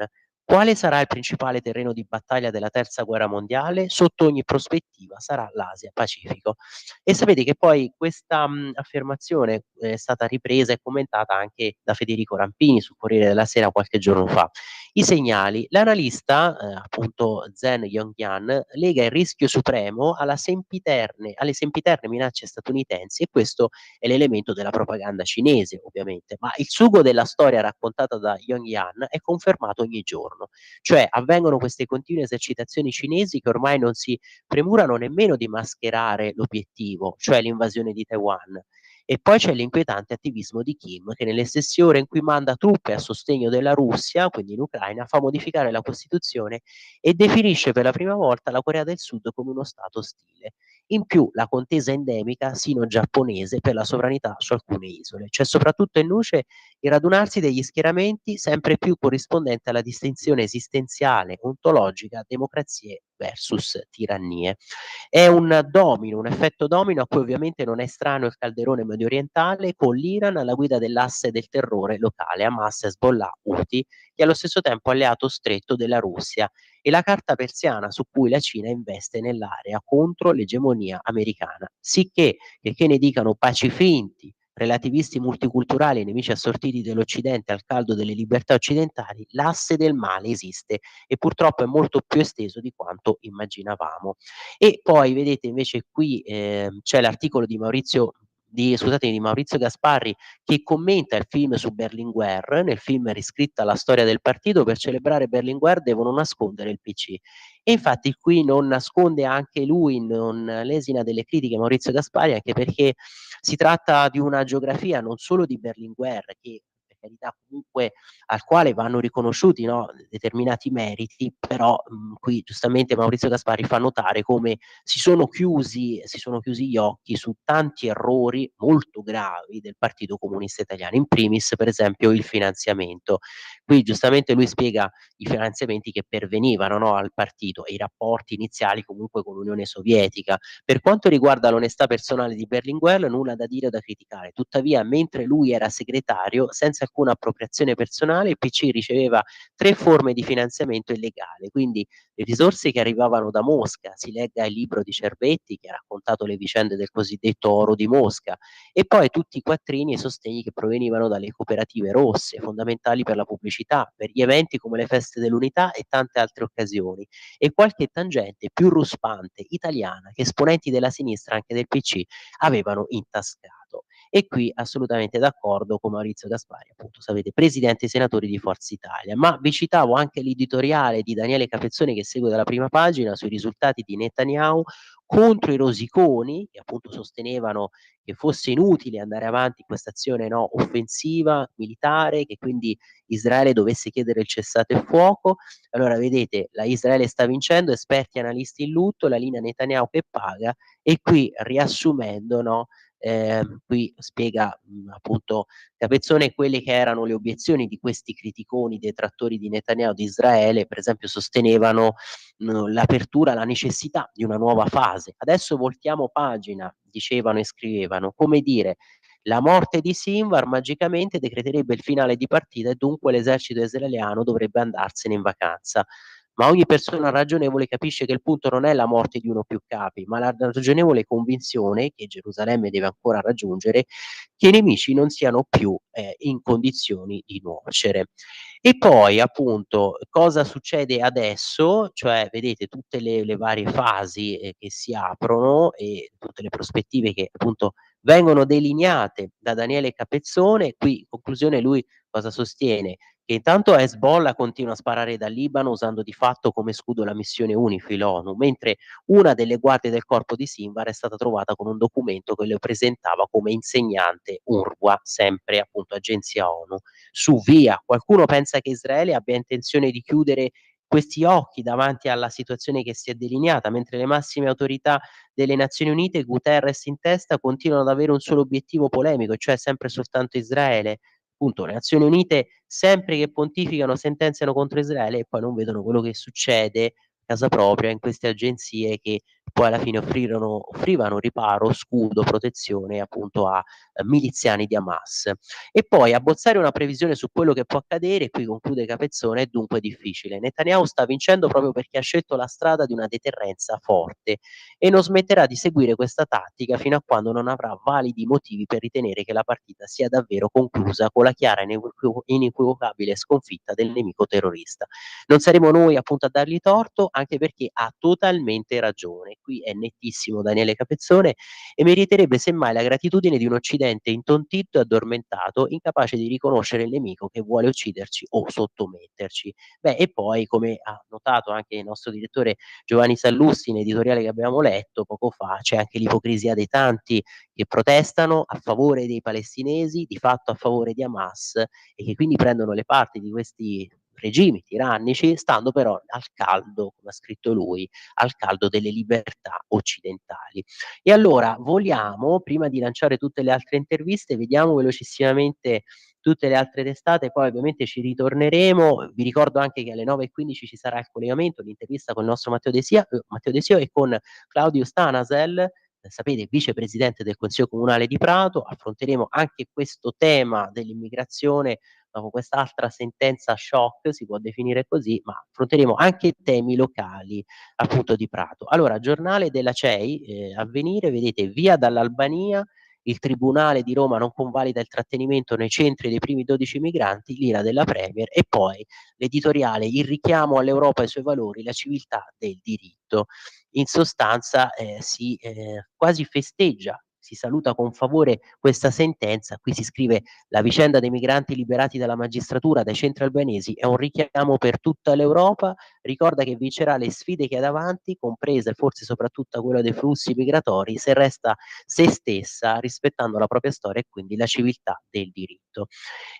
Speaker 3: Quale sarà il principale terreno di battaglia della terza guerra mondiale? Sotto ogni prospettiva sarà l'Asia Pacifico. E sapete che poi questa affermazione è stata ripresa e commentata anche da Federico Rampini sul Corriere della Sera qualche giorno fa. I segnali. L'analista, appunto Zen Yongyan, lega il rischio supremo alle sempiterne minacce statunitensi e questo è l'elemento della propaganda cinese ovviamente, ma il sugo della storia raccontata da Yongyan è confermato ogni giorno. giorno. Cioè avvengono queste continue esercitazioni cinesi che ormai non si premurano nemmeno di mascherare l'obiettivo, cioè l'invasione di Taiwan. E poi c'è l'inquietante attivismo di Kim, che nelle stesse ore in cui manda truppe a sostegno della Russia, quindi in Ucraina, fa modificare la Costituzione e definisce per la prima volta la Corea del Sud come uno stato ostile. In più la contesa endemica sino-giapponese per la sovranità su alcune isole. C'è soprattutto in luce il radunarsi degli schieramenti sempre più corrispondente alla distinzione esistenziale, ontologica, democrazie versus tirannie. È un domino, un effetto domino a cui ovviamente non è estraneo il calderone mediorientale, con l'Iran alla guida dell'asse del terrore locale, Hamas, Hezbollah, Houthi, che è allo stesso tempo alleato stretto della Russia, e la carta persiana su cui la Cina investe nell'area contro l'egemonia americana. Sicché, che ne dicano paci finti, relativisti multiculturali e nemici assortiti dell'Occidente al caldo delle libertà occidentali, l'asse del male esiste e purtroppo è molto più esteso di quanto immaginavamo. E poi vedete invece qui c'è l'articolo di Maurizio Gasparri, che commenta il film su Berlinguer. Nel film è riscritta la storia del partito: per celebrare Berlinguer devono nascondere il PC. E infatti qui non nasconde anche lui, non lesina delle critiche Maurizio Gasparri, anche perché si tratta di una geografia non solo di Berlinguer, che per carità comunque al quale vanno riconosciuti, no, determinati meriti, però qui giustamente Maurizio Gasparri fa notare come si sono chiusi gli occhi su tanti errori molto gravi del Partito Comunista Italiano, in primis per esempio il finanziamento. Qui giustamente lui spiega i finanziamenti che pervenivano, no, al partito e i rapporti iniziali comunque con l'Unione Sovietica. Per quanto riguarda l'onestà personale di Berlinguer, nulla da dire o da criticare. Tuttavia, mentre lui era segretario, senza alcuna appropriazione personale, il PC riceveva 3 forme di finanziamento illegale, quindi le risorse che arrivavano da Mosca, si legga il libro di Cervetti che ha raccontato le vicende del cosiddetto oro di Mosca, e poi tutti i quattrini e sostegni che provenivano dalle cooperative rosse, fondamentali per la pubblicità, per gli eventi come le feste dell'unità e tante altre occasioni, e qualche tangente più ruspante italiana che esponenti della sinistra, anche del PC, avevano intascato. E qui assolutamente d'accordo con Maurizio Gasparri, appunto, sapete, presidente e senatori di Forza Italia. Ma vi citavo anche l'editoriale di Daniele Capezzone che segue dalla prima pagina sui risultati di Netanyahu contro i rosiconi, che appunto sostenevano che fosse inutile andare avanti in questa azione, no, offensiva militare, che quindi Israele dovesse chiedere il cessate il fuoco. Allora vedete, la Israele sta vincendo, esperti analisti in lutto, la linea Netanyahu che paga, e qui riassumendo, no, qui spiega appunto Capezzone quelle che erano le obiezioni di questi criticoni detrattori di Netanyahu di Israele. Per esempio sostenevano l'apertura, la necessità di una nuova fase. Adesso voltiamo pagina, dicevano e scrivevano, come dire, la morte di Sinwar magicamente decreterebbe il finale di partita e dunque l'esercito israeliano dovrebbe andarsene in vacanza. Ma ogni persona ragionevole capisce che il punto non è la morte di uno o più capi, ma la ragionevole convinzione, che Gerusalemme deve ancora raggiungere, che i nemici non siano più in condizioni di nuocere. E poi appunto cosa succede adesso? Cioè vedete tutte le varie fasi che si aprono e tutte le prospettive che appunto vengono delineate da Daniele Capezzone. Qui in conclusione lui cosa sostiene? Che intanto Hezbollah continua a sparare dal Libano usando di fatto come scudo la missione UNIFIL ONU, mentre una delle guardie del corpo di Sinwar è stata trovata con un documento che lo presentava come insegnante UNRWA, sempre appunto agenzia ONU. Su via, qualcuno pensa che Israele abbia intenzione di chiudere questi occhi davanti alla situazione che si è delineata, mentre le massime autorità delle Nazioni Unite, Guterres in testa, continuano ad avere un solo obiettivo polemico, cioè sempre soltanto Israele. Appunto, le Nazioni Unite sempre che pontificano sentenziano contro Israele e poi non vedono quello che succede a casa propria in queste agenzie che poi alla fine offrivano riparo, scudo, protezione appunto a miliziani di Hamas. E poi abbozzare una previsione su quello che può accadere, qui conclude Capezzone, è dunque difficile. Netanyahu sta vincendo proprio perché ha scelto la strada di una deterrenza forte e non smetterà di seguire questa tattica fino a quando non avrà validi motivi per ritenere che la partita sia davvero conclusa con la chiara e inequivocabile sconfitta del nemico terrorista. Non saremo noi appunto a dargli torto, anche perché ha totalmente ragione. qui è nettissimo Daniele Capezzone, e meriterebbe semmai la gratitudine di un Occidente intontito e addormentato, incapace di riconoscere il nemico che vuole ucciderci o sottometterci. Beh, e poi, come ha notato anche il nostro direttore Giovanni Sallusti in editoriale che abbiamo letto poco fa, c'è anche l'ipocrisia dei tanti che protestano a favore dei palestinesi, di fatto a favore di Hamas, e che quindi prendono le parti di questi regimi tirannici, stando però al caldo, come ha scritto lui, al caldo delle libertà occidentali. E allora voliamo, prima di lanciare tutte le altre interviste, vediamo velocissimamente tutte le altre testate, poi ovviamente ci ritorneremo. Vi ricordo anche che alle 9:15 ci sarà il collegamento, l'intervista con il nostro Matteo Desio e con Claudio Stanasel, sapete, vicepresidente del Consiglio Comunale di Prato. Affronteremo anche questo tema dell'immigrazione dopo quest'altra sentenza shock, si può definire così, ma affronteremo anche temi locali appunto di Prato. Allora, giornale della CEI, Avvenire, vedete, via dall'Albania, il Tribunale di Roma non convalida il trattenimento nei centri dei primi 12 migranti, l'ira della Premier, e poi l'editoriale, il richiamo all'Europa e ai suoi valori, la civiltà del diritto. In sostanza si quasi festeggia, si saluta con favore questa sentenza. Qui si scrive: la vicenda dei migranti liberati dalla magistratura dai centri albanesi è un richiamo per tutta l'Europa, ricorda che vincerà le sfide che ha davanti, compresa e forse soprattutto quella dei flussi migratori, se resta se stessa rispettando la propria storia e quindi la civiltà del diritto.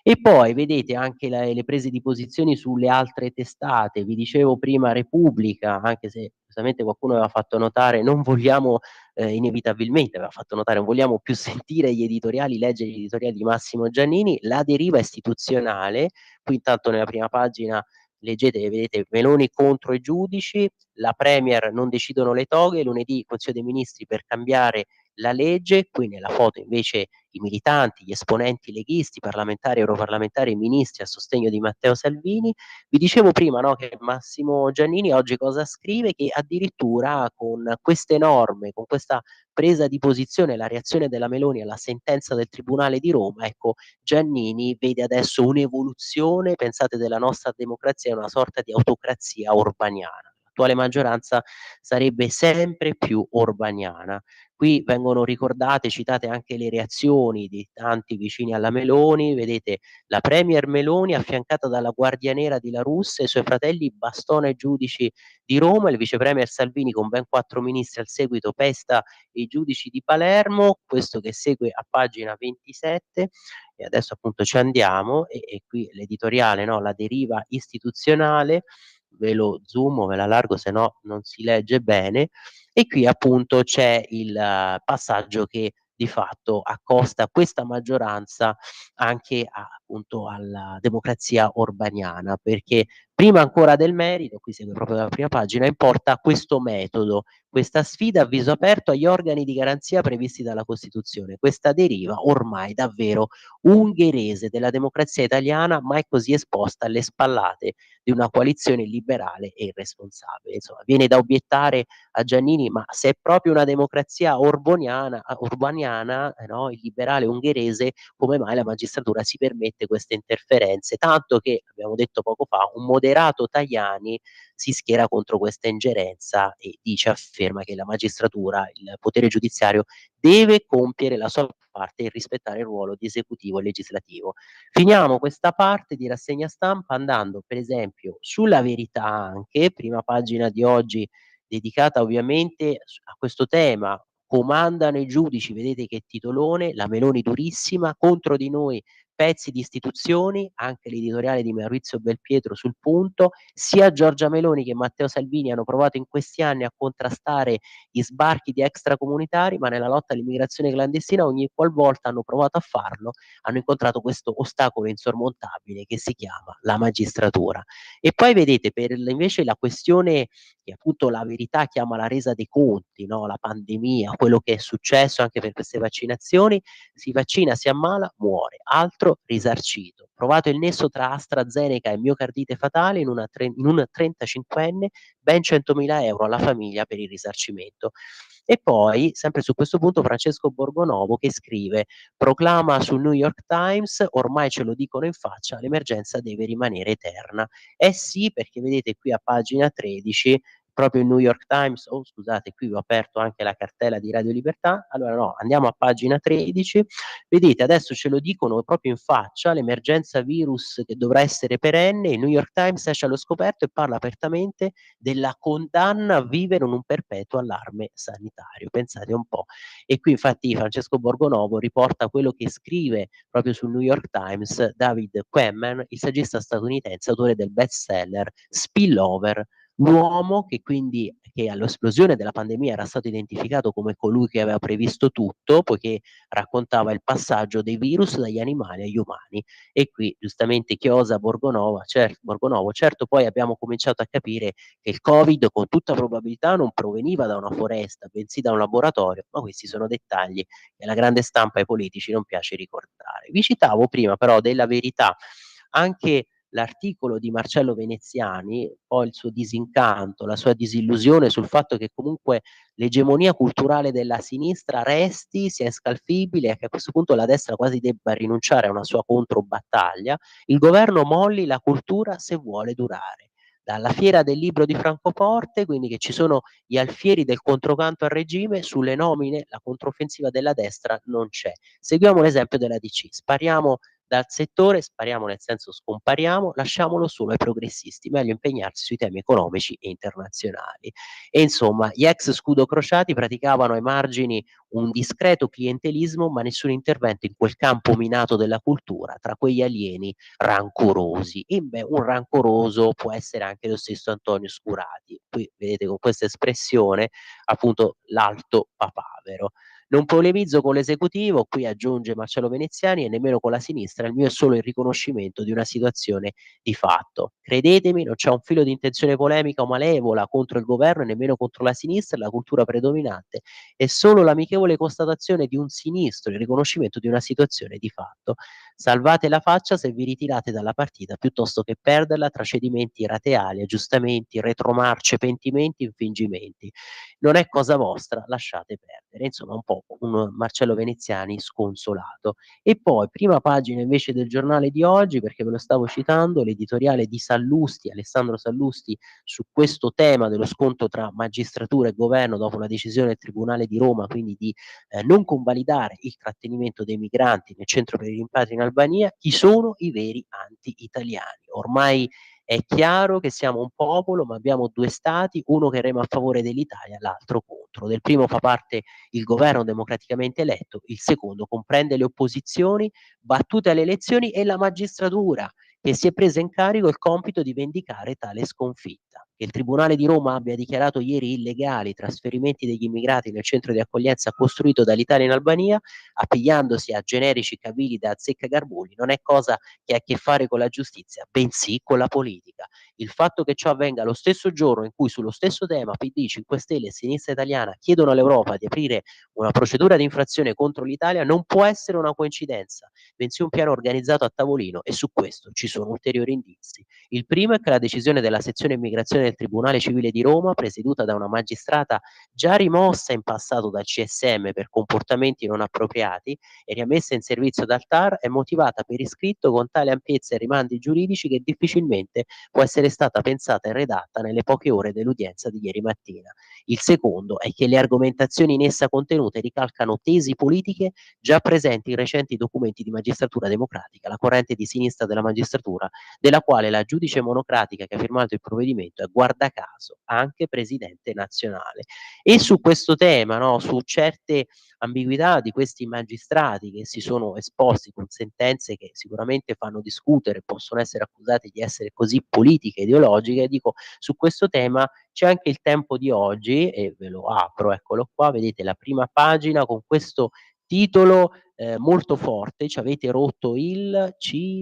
Speaker 3: E poi vedete anche le prese di posizioni sulle altre testate. Vi dicevo prima Repubblica, anche se giustamente qualcuno aveva fatto notare, non vogliamo inevitabilmente aveva fatto notare, non vogliamo più sentire gli editoriali, leggere gli editoriali di Massimo Giannini, la deriva istituzionale. Qui intanto nella prima pagina leggete, vedete, Meloni contro i giudici, la Premier non decidono le toghe, lunedì Consiglio dei Ministri per cambiare la legge. Qui nella foto invece i militanti, gli esponenti leghisti, parlamentari, europarlamentari e ministri a sostegno di Matteo Salvini. Vi dicevo prima, no, che Massimo Giannini oggi cosa scrive? Che addirittura con queste norme, con questa presa di posizione, la reazione della Meloni alla sentenza del Tribunale di Roma, ecco, Giannini vede adesso un'evoluzione, pensate, della nostra democrazia, una sorta di autocrazia orbaniana. L'attuale maggioranza sarebbe sempre più orbaniana. Qui vengono ricordate, citate anche le reazioni di tanti vicini alla Meloni. Vedete la Premier Meloni affiancata dalla Guardia Nera di La Russa e i suoi fratelli bastona i giudici di Roma, il vice premier Salvini con ben 4 ministri al seguito pesta i giudici di Palermo, questo che segue a pagina 27. E adesso appunto ci andiamo e qui l'editoriale, no? La deriva istituzionale, ve lo zoom, ve la largo, se no non si legge bene. E qui appunto c'è il passaggio che di fatto accosta questa maggioranza anche appunto alla democrazia orbaniana, perché prima ancora del merito, qui segue proprio dalla prima pagina, importa questo metodo, questa sfida a viso aperto agli organi di garanzia previsti dalla Costituzione, questa deriva ormai davvero ungherese della democrazia italiana, mai così esposta alle spallate di una coalizione liberale e irresponsabile. Insomma, viene da obiettare a Giannini: ma se è proprio una democrazia orbaniana, no, il liberale ungherese, come mai la magistratura si permette queste interferenze? Tanto che, abbiamo detto poco fa, un moderato Tajani si schiera contro questa ingerenza e afferma che la magistratura, il potere giudiziario, deve compiere la sua parte e rispettare il ruolo di esecutivo e legislativo. Finiamo questa parte di rassegna stampa andando per esempio sulla Verità, anche prima pagina di oggi, dedicata ovviamente a questo tema. Comandano i giudici, vedete che titolone, la Meloni durissima, contro di noi pezzi di istituzioni, anche l'editoriale di Maurizio Belpietro sul punto. Sia Giorgia Meloni che Matteo Salvini hanno provato in questi anni a contrastare gli sbarchi di extracomunitari, ma nella lotta all'immigrazione clandestina ogni qualvolta hanno provato a farlo hanno incontrato questo ostacolo insormontabile che si chiama la magistratura. E poi vedete, per invece la questione che appunto la Verità chiama la resa dei conti, no? La pandemia, quello che è successo anche per queste vaccinazioni, si vaccina, si ammala, muore, altro risarcito. Provato il nesso tra AstraZeneca e miocardite fatale in un 35enne, ben 100.000 euro alla famiglia per il risarcimento. E poi, sempre su questo punto, Francesco Borgonovo che scrive: proclama sul New York Times, ormai ce lo dicono in faccia, l'emergenza deve rimanere eterna. Eh sì, perché vedete qui a pagina 13 proprio il New York Times. Oh, scusate, qui ho aperto anche la cartella di Radio Libertà. Allora no, andiamo a pagina 13. Vedete, adesso ce lo dicono proprio in faccia, l'emergenza virus che dovrà essere perenne. Il New York Times esce allo scoperto e parla apertamente della condanna a vivere in un perpetuo allarme sanitario. Pensate un po'. E qui infatti Francesco Borgonovo riporta quello che scrive proprio sul New York Times David Quammen, il saggista statunitense, autore del bestseller Spillover, l'uomo che quindi che all'esplosione della pandemia era stato identificato come colui che aveva previsto tutto, poiché raccontava il passaggio dei virus dagli animali agli umani. E qui giustamente chiosa Borgonovo, certo poi abbiamo cominciato a capire che il Covid con tutta probabilità non proveniva da una foresta, bensì da un laboratorio, ma questi sono dettagli che la grande stampa e ai politici non piace ricordare. Vi citavo prima però della Verità, anche l'articolo di Marcello Veneziani, poi il suo disincanto, la sua disillusione sul fatto che comunque l'egemonia culturale della sinistra resti, sia inscalfibile e che a questo punto la destra quasi debba rinunciare a una sua controbattaglia, il governo molli la cultura se vuole durare. Dalla fiera del libro di Francoforte, quindi che ci sono gli alfieri del controcanto al regime, sulle nomine la controffensiva della destra non c'è. Seguiamo l'esempio della DC, spariamo dal settore, spariamo nel senso scompariamo, lasciamolo solo ai progressisti, meglio impegnarsi sui temi economici e internazionali. E insomma, gli ex scudo crociati praticavano ai margini un discreto clientelismo, ma nessun intervento in quel campo minato della cultura, tra quegli alieni rancorosi. E beh, un rancoroso può essere anche lo stesso Antonio Scurati. Qui vedete con questa espressione appunto l'alto papavero. Non polemizzo con l'esecutivo, qui aggiunge Marcello Veneziani, e nemmeno con la sinistra, il mio è solo il riconoscimento di una situazione di fatto. Credetemi, non c'è un filo di intenzione polemica o malevola contro il governo e nemmeno contro la sinistra, la cultura predominante, è solo l'amichevole constatazione di un sinistro, il riconoscimento di una situazione di fatto. Salvate la faccia se vi ritirate dalla partita piuttosto che perderla tra cedimenti rateali, aggiustamenti, retromarce, pentimenti, infingimenti. Non è cosa vostra, lasciate perdere. Insomma, un po' un Marcello Veneziani sconsolato. E poi, prima pagina invece del giornale di oggi, perché ve lo stavo citando, l'editoriale di Sallusti, Alessandro Sallusti, su questo tema dello scontro tra magistratura e governo dopo la decisione del Tribunale di Roma, quindi di non convalidare il trattenimento dei migranti nel centro per i rimpatri in Albania. Chi sono i veri anti-italiani? Ormai è chiaro che siamo un popolo, ma abbiamo due stati, uno che rema a favore dell'Italia, l'altro contro. Del primo fa parte il governo democraticamente eletto, il secondo comprende le opposizioni battute alle elezioni e la magistratura, che si è presa in carico il compito di vendicare tale sconfitta. Che il Tribunale di Roma abbia dichiarato ieri illegali i trasferimenti degli immigrati nel centro di accoglienza costruito dall'Italia in Albania, appigliandosi a generici cavilli da azzeccagarbugli, non è cosa che ha a che fare con la giustizia, bensì con la politica. Il fatto che ciò avvenga lo stesso giorno in cui sullo stesso tema PD, 5 Stelle e Sinistra Italiana chiedono all'Europa di aprire una procedura di infrazione contro l'Italia non può essere una coincidenza, bensì un piano organizzato a tavolino, e su questo ci sono ulteriori indizi. Il primo è che la decisione della sezione immigrazione del Tribunale Civile di Roma, presieduta da una magistrata già rimossa in passato dal CSM per comportamenti non appropriati e riammessa in servizio dal TAR, è motivata per iscritto con tale ampiezza e rimandi giuridici che difficilmente può essere stata pensata e redatta nelle poche ore dell'udienza di ieri mattina. Il secondo è che le argomentazioni in essa contenute ricalcano tesi politiche già presenti in recenti documenti di magistratura democratica, la corrente di sinistra della magistratura, della quale la giudice monocratica che ha firmato il provvedimento è, guarda caso, anche presidente nazionale. E su questo tema, no, su certe ambiguità di questi magistrati che si sono esposti con sentenze che sicuramente fanno discutere, possono essere accusati di essere così politiche, ideologiche, dico, su questo tema c'è anche il Tempo di oggi, e ve lo apro, eccolo qua, vedete la prima pagina con questo titolo molto forte: ci avete rotto il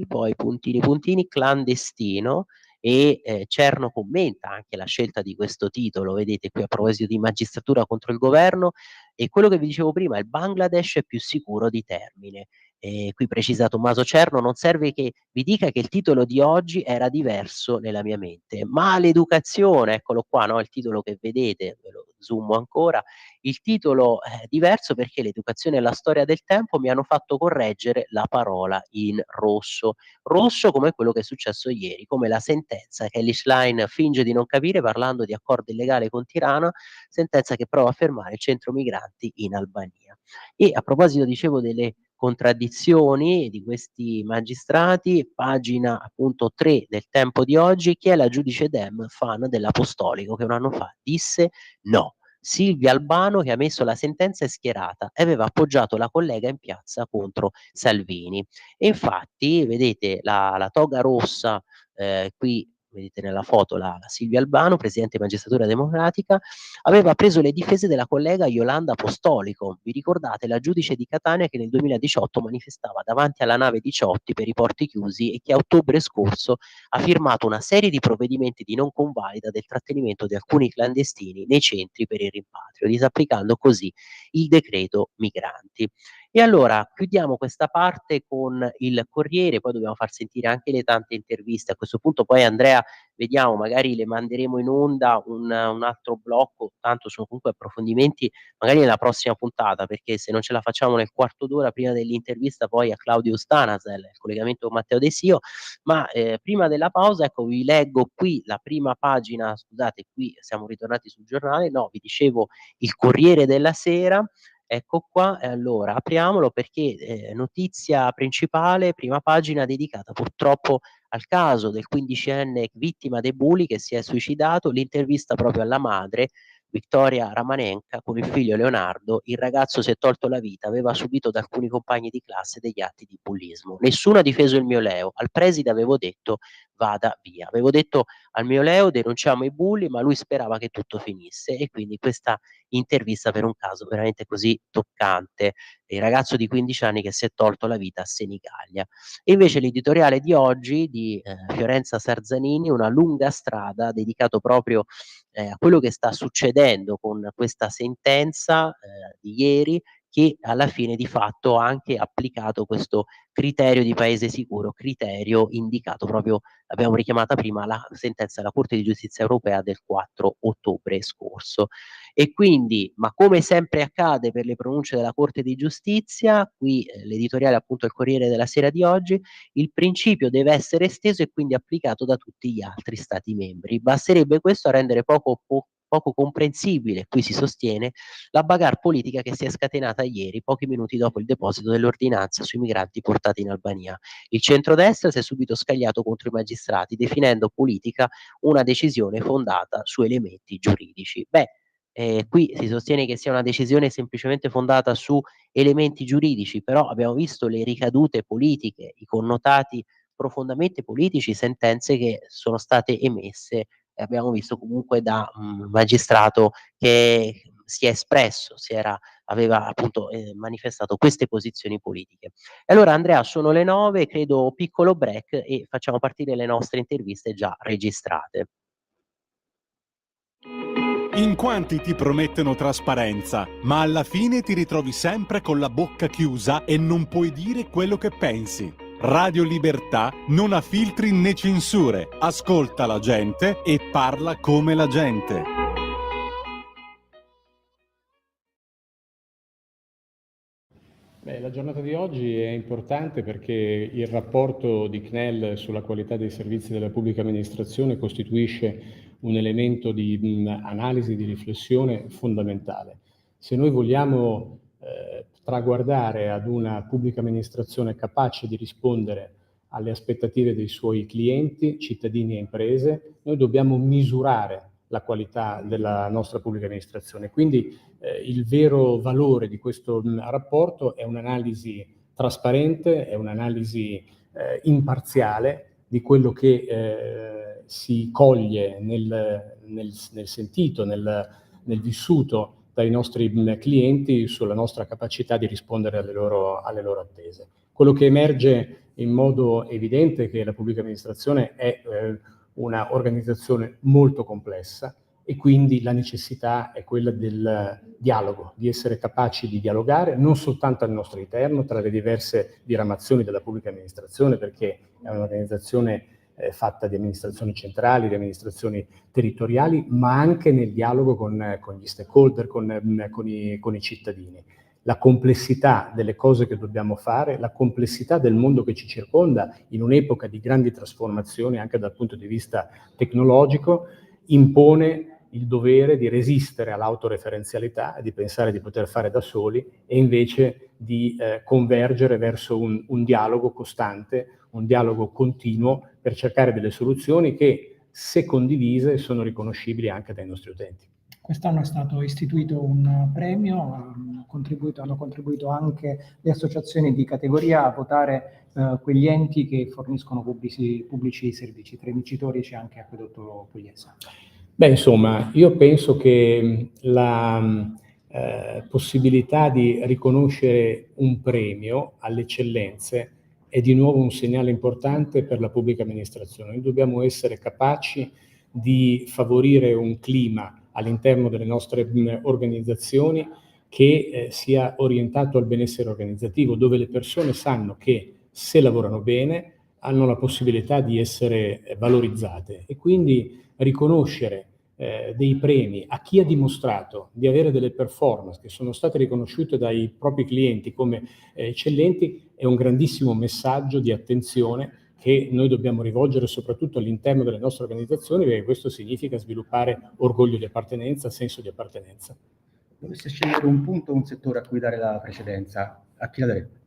Speaker 3: poi puntini puntini clandestino. E Cerno commenta anche la scelta di questo titolo, vedete qui a proposito di magistratura contro il governo, e quello che vi dicevo prima, il Bangladesh è più sicuro di Termine. Qui precisa Tommaso Cerno, non serve che vi dica che il titolo di oggi era diverso nella mia mente. Maleducazione, eccolo qua, no? Il titolo che vedete, ve lo zoomo ancora. Il titolo è diverso perché l'educazione e la storia del tempo mi hanno fatto correggere la parola in rosso. Rosso come quello che è successo ieri, come la sentenza che Ellis Line finge di non capire parlando di accordo illegale con Tirana, sentenza che prova a fermare il centro migranti in Albania. E a proposito, dicevo, delle contraddizioni di questi magistrati, pagina appunto 3 del Tempo di oggi, chi è la giudice Dem, fan dell'Apostolico, che un anno fa disse no. Silvia Albano, che ha messo la sentenza, è schierata e aveva appoggiato la collega in piazza contro Salvini. E infatti, vedete la toga rossa, qui vedete nella foto la Silvia Albano, presidente Magistratura Democratica, aveva preso le difese della collega Yolanda Apostolico. Vi ricordate la giudice di Catania che nel 2018 manifestava davanti alla nave Diciotti per i porti chiusi e che a ottobre scorso ha firmato una serie di provvedimenti di non convalida del trattenimento di alcuni clandestini nei centri per il rimpatrio, disapplicando così il decreto migranti. E allora chiudiamo questa parte con il Corriere, poi dobbiamo far sentire anche le tante interviste. A questo punto poi Andrea, vediamo, magari le manderemo in onda un altro blocco, tanto sono comunque approfondimenti, magari nella prossima puntata, perché se non ce la facciamo nel quarto d'ora prima dell'intervista poi a Claudio Stanasel, il collegamento con Matteo De Sio, ma prima della pausa, ecco, vi leggo qui la prima pagina, scusate, qui siamo ritornati sul giornale, no, vi dicevo il Corriere della Sera. Ecco qua, e allora apriamolo perché notizia principale, prima pagina dedicata purtroppo al caso del 15enne vittima dei bulli che si è suicidato, l'intervista proprio alla madre, Vittoria Ramanenka, con il figlio Leonardo. Il ragazzo si è tolto la vita, aveva subito da alcuni compagni di classe degli atti di bullismo. Nessuno ha difeso il mio Leo, al preside avevo detto vada via, avevo detto al mio Leo denunciamo i bulli, ma lui sperava che tutto finisse, e quindi questa intervista per un caso veramente così toccante, il ragazzo di 15 anni che si è tolto la vita a Senigallia. E invece l'editoriale di oggi di Fiorenza Sarzanini, una lunga strada, dedicato proprio a quello che sta succedendo con questa sentenza di ieri, che alla fine di fatto ha anche applicato questo criterio di paese sicuro, criterio indicato proprio, l'abbiamo richiamata prima, la sentenza della Corte di Giustizia Europea del 4 ottobre scorso. E quindi, ma come sempre accade per le pronunce della Corte di Giustizia, qui l'editoriale appunto il Corriere della Sera di oggi, il principio deve essere esteso e quindi applicato da tutti gli altri Stati membri. Basterebbe questo a rendere poco comprensibile, qui si sostiene, la bagarre politica che si è scatenata ieri, pochi minuti dopo il deposito dell'ordinanza sui migranti portati in Albania. Il centrodestra si è subito scagliato contro i magistrati, definendo politica una decisione fondata su elementi giuridici. Beh, qui si sostiene che sia una decisione semplicemente fondata su elementi giuridici, però abbiamo visto le ricadute politiche, i connotati profondamente politici, sentenze che sono state emesse, e abbiamo visto comunque da un magistrato che si è espresso, aveva appunto manifestato queste posizioni politiche. E allora Andrea, sono le 9, credo piccolo break e facciamo partire le nostre interviste già registrate.
Speaker 1: In quanti ti promettono trasparenza, ma alla fine ti ritrovi sempre con la bocca chiusa e non puoi dire quello che pensi. Radio Libertà non ha filtri né censure, ascolta la gente e parla come la gente.
Speaker 5: La giornata di oggi è importante perché il rapporto di CNEL sulla qualità dei servizi della pubblica amministrazione costituisce un elemento di analisi, di riflessione fondamentale. Se noi vogliamo traguardare ad una pubblica amministrazione capace di rispondere alle aspettative dei suoi clienti, cittadini e imprese, noi dobbiamo misurare la qualità della nostra pubblica amministrazione. Quindi il vero valore di questo rapporto è un'analisi trasparente, è un'analisi imparziale di quello che si coglie nel sentito, nel vissuto dai nostri clienti sulla nostra capacità di rispondere alle loro attese. Quello che emerge in modo evidente è che la pubblica amministrazione è una organizzazione molto complessa e quindi la necessità è quella del dialogo, di essere capaci di dialogare non soltanto al nostro interno tra le diverse diramazioni della pubblica amministrazione, perché è un'organizzazione fatta di amministrazioni centrali, di amministrazioni territoriali, ma anche nel dialogo con gli stakeholder, con i cittadini. La complessità delle cose che dobbiamo fare, la complessità del mondo che ci circonda in un'epoca di grandi trasformazioni anche dal punto di vista tecnologico, impone il dovere di resistere all'autoreferenzialità e di pensare di poter fare da soli e invece di convergere verso un dialogo costante, un dialogo continuo per cercare delle soluzioni che, se condivise, sono riconoscibili anche dai nostri utenti.
Speaker 6: Quest'anno è stato istituito un premio, hanno contribuito anche le associazioni di categoria a votare quegli enti che forniscono pubblici servizi. Tra i vincitori c'è anche Acquedotto Pugliese.
Speaker 5: Beh, insomma, io penso che la possibilità di riconoscere un premio alle eccellenze è di nuovo un segnale importante per la pubblica amministrazione. Noi dobbiamo essere capaci di favorire un clima all'interno delle nostre organizzazioni che sia orientato al benessere organizzativo, dove le persone sanno che se lavorano bene hanno la possibilità di essere valorizzate e quindi riconoscere dei premi a chi ha dimostrato di avere delle performance che sono state riconosciute dai propri clienti come eccellenti è un grandissimo messaggio di attenzione che noi dobbiamo rivolgere soprattutto all'interno delle nostre organizzazioni, perché questo significa sviluppare orgoglio di appartenenza, senso di appartenenza.
Speaker 7: Dovesse scegliere un punto o un settore a cui dare la precedenza, a chi la darebbe?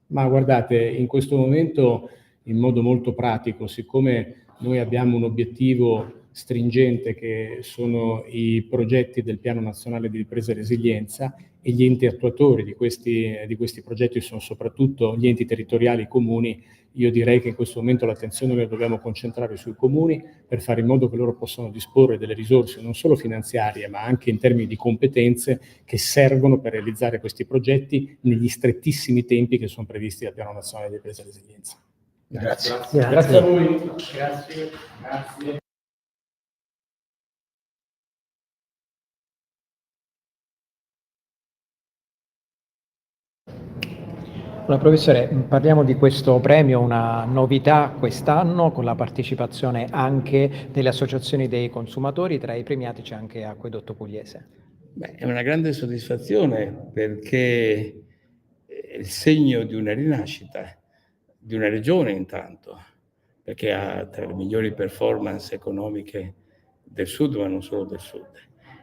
Speaker 5: Ma guardate, in questo momento, in modo molto pratico, siccome noi abbiamo un obiettivo stringente che sono i progetti del Piano Nazionale di Ripresa e Resilienza e gli enti attuatori di questi progetti sono soprattutto gli enti territoriali, i comuni, io direi che in questo momento l'attenzione la dobbiamo concentrare sui comuni per fare in modo che loro possano disporre delle risorse non solo finanziarie ma anche in termini di competenze che servono per realizzare questi progetti negli strettissimi tempi che sono previsti dal Piano Nazionale di Ripresa e Resilienza.
Speaker 7: Grazie.
Speaker 5: Grazie a voi. Grazie.
Speaker 6: Allora, professore, parliamo di questo premio, una novità quest'anno con la partecipazione anche delle associazioni dei consumatori, tra i premiati c'è anche Acquedotto Pugliese.
Speaker 8: Beh, è una grande soddisfazione perché è il segno di una rinascita di una regione intanto, perché ha tra le migliori performance economiche del sud, ma non solo del sud,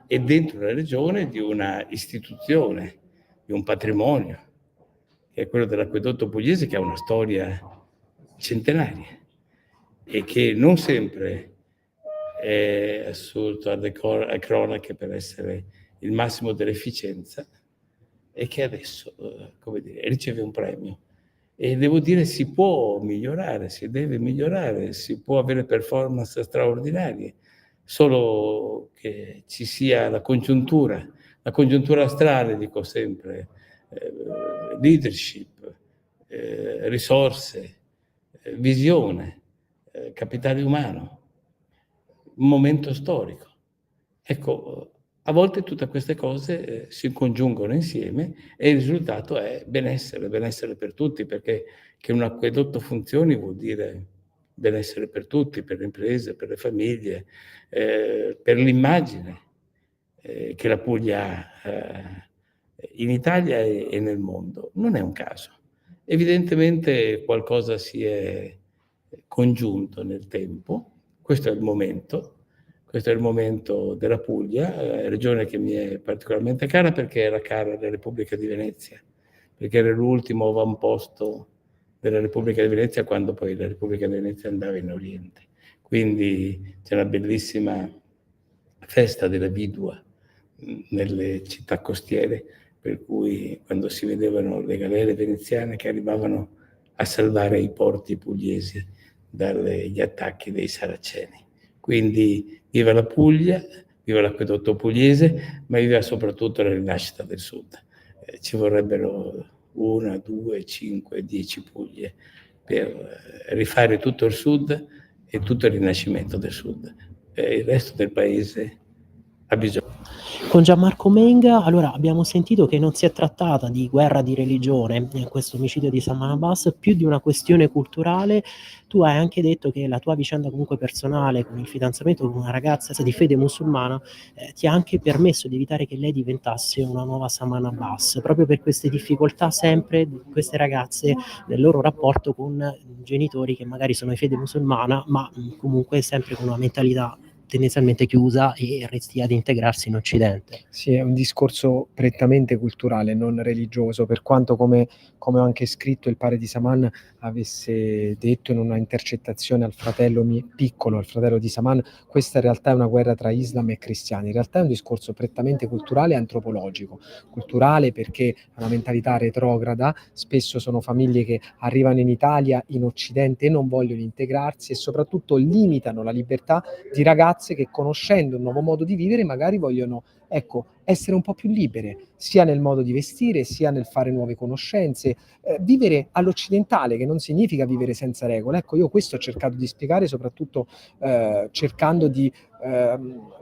Speaker 8: e dentro la regione di una istituzione, di un patrimonio, che è quello dell'Acquedotto Pugliese, che ha una storia centenaria e che non sempre è assunto a cronache per essere il massimo dell'efficienza e che adesso, come dire, riceve un premio. E devo dire si può migliorare, si deve migliorare, si può avere performance straordinarie, solo che ci sia la congiuntura astrale, dico sempre, leadership, risorse, visione, capitale umano, un momento storico. Ecco, a volte tutte queste cose si congiungono insieme e il risultato è benessere per tutti, perché che un acquedotto funzioni vuol dire benessere per tutti, per le imprese, per le famiglie, per l'immagine che la Puglia ha in Italia e nel mondo. Non è un caso. Evidentemente qualcosa si è congiunto nel tempo, questo è il momento della Puglia, regione che mi è particolarmente cara perché era cara alla Repubblica di Venezia, perché era l'ultimo avamposto della Repubblica di Venezia quando poi la Repubblica di Venezia andava in Oriente. Quindi c'è una bellissima festa della Vidua nelle città costiere, per cui quando si vedevano le galere veneziane che arrivavano a salvare i porti pugliesi dagli attacchi dei saraceni. Quindi viva la Puglia, viva l'acquedotto pugliese, ma viva soprattutto la rinascita del sud. Ci vorrebbero 1, 2, 5, 10 Puglie per rifare tutto il sud e tutto il rinascimento del sud. Il resto del paese ha bisogno.
Speaker 3: Con Gianmarco Menga, allora abbiamo sentito che non si è trattata di guerra di religione in questo omicidio di Saman Abbas, più di una questione culturale. Tu hai anche detto che la tua vicenda comunque personale con il fidanzamento con una ragazza di fede musulmana ti ha anche permesso di evitare che lei diventasse una nuova Saman Abbas, proprio per queste difficoltà sempre di queste ragazze nel loro rapporto con genitori che magari sono di fede musulmana, ma comunque sempre con una mentalità tendenzialmente chiusa e restia ad integrarsi in Occidente.
Speaker 9: Sì, è un discorso prettamente culturale, non religioso, per quanto, come ho anche scritto, il padre di Saman avesse detto in una intercettazione al fratello piccolo, al fratello di Saman, questa in realtà è una guerra tra Islam e cristiani. In realtà è un discorso prettamente culturale e antropologico. Culturale perché è una mentalità retrograda, spesso sono famiglie che arrivano in Italia, in Occidente, e non vogliono integrarsi e soprattutto limitano la libertà di ragazze che, conoscendo un nuovo modo di vivere, magari vogliono, ecco, essere un po' più libere, sia nel modo di vestire, sia nel fare nuove conoscenze, vivere all'occidentale, che non significa vivere senza regole. Ecco, io questo ho cercato di spiegare, soprattutto cercando di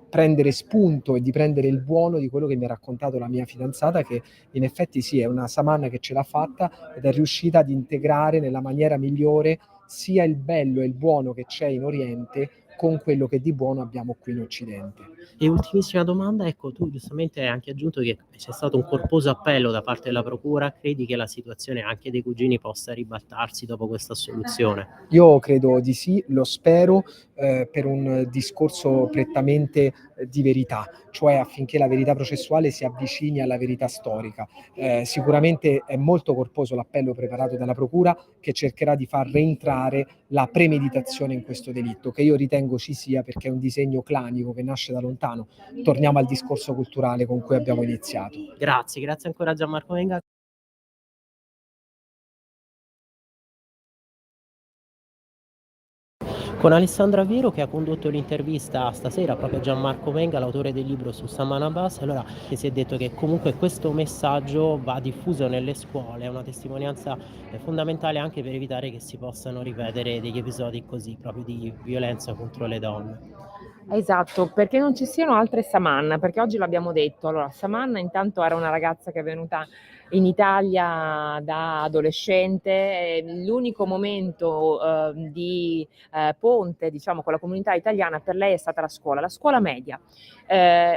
Speaker 9: prendere spunto e di prendere il buono di quello che mi ha raccontato la mia fidanzata, che in effetti sì, è una Saman che ce l'ha fatta ed è riuscita ad integrare nella maniera migliore sia il bello e il buono che c'è in Oriente con quello che di buono abbiamo qui in Occidente.
Speaker 3: E ultimissima domanda, ecco, tu giustamente hai anche aggiunto che c'è stato un corposo appello da parte della procura. Credi che la situazione anche dei cugini possa ribaltarsi dopo questa assoluzione?
Speaker 9: Io credo di sì, lo spero, per un discorso prettamente di verità, cioè affinché la verità processuale si avvicini alla verità storica. Sicuramente è molto corposo l'appello preparato dalla procura, che cercherà di far rientrare la premeditazione in questo delitto, che io ritengo ci sia perché è un disegno clanico che nasce da lontano. Torniamo al discorso culturale con cui abbiamo iniziato.
Speaker 3: Grazie ancora a Gianmarco Menga. Con Alessandra Viero, che ha condotto l'intervista stasera proprio a Gianmarco Menga, l'autore del libro su Saman Abbas. Allora, si è detto che comunque questo messaggio va diffuso nelle scuole, è una testimonianza fondamentale anche per evitare che si possano ripetere degli episodi così proprio di violenza contro le donne.
Speaker 10: Esatto, perché non ci siano altre Saman, perché oggi l'abbiamo detto. Allora, Saman intanto era una ragazza che è venuta in Italia da adolescente, l'unico momento di ponte, diciamo, con la comunità italiana per lei è stata la scuola media.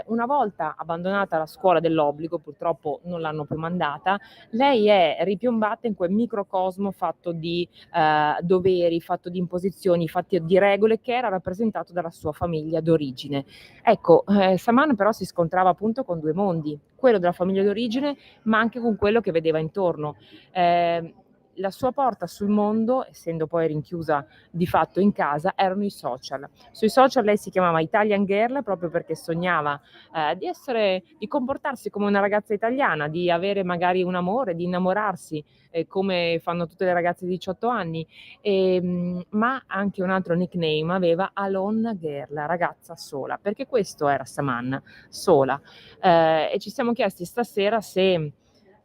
Speaker 10: Una volta abbandonata la scuola dell'obbligo, purtroppo non l'hanno più mandata, lei è ripiombata in quel microcosmo fatto di doveri, fatto di imposizioni, fatto di regole, che era rappresentato dalla sua famiglia d'origine. Ecco, Saman però si scontrava appunto con due mondi, quello della famiglia d'origine, ma anche con quello che vedeva intorno. La sua porta sul mondo, essendo poi rinchiusa di fatto in casa, erano i social. Sui social lei si chiamava Italian Girl proprio perché sognava di comportarsi come una ragazza italiana, di avere magari un amore, di innamorarsi come fanno tutte le ragazze di 18 anni, ma anche un altro nickname aveva, Alone Girl, ragazza sola, perché questo era Saman, sola. E ci siamo chiesti stasera se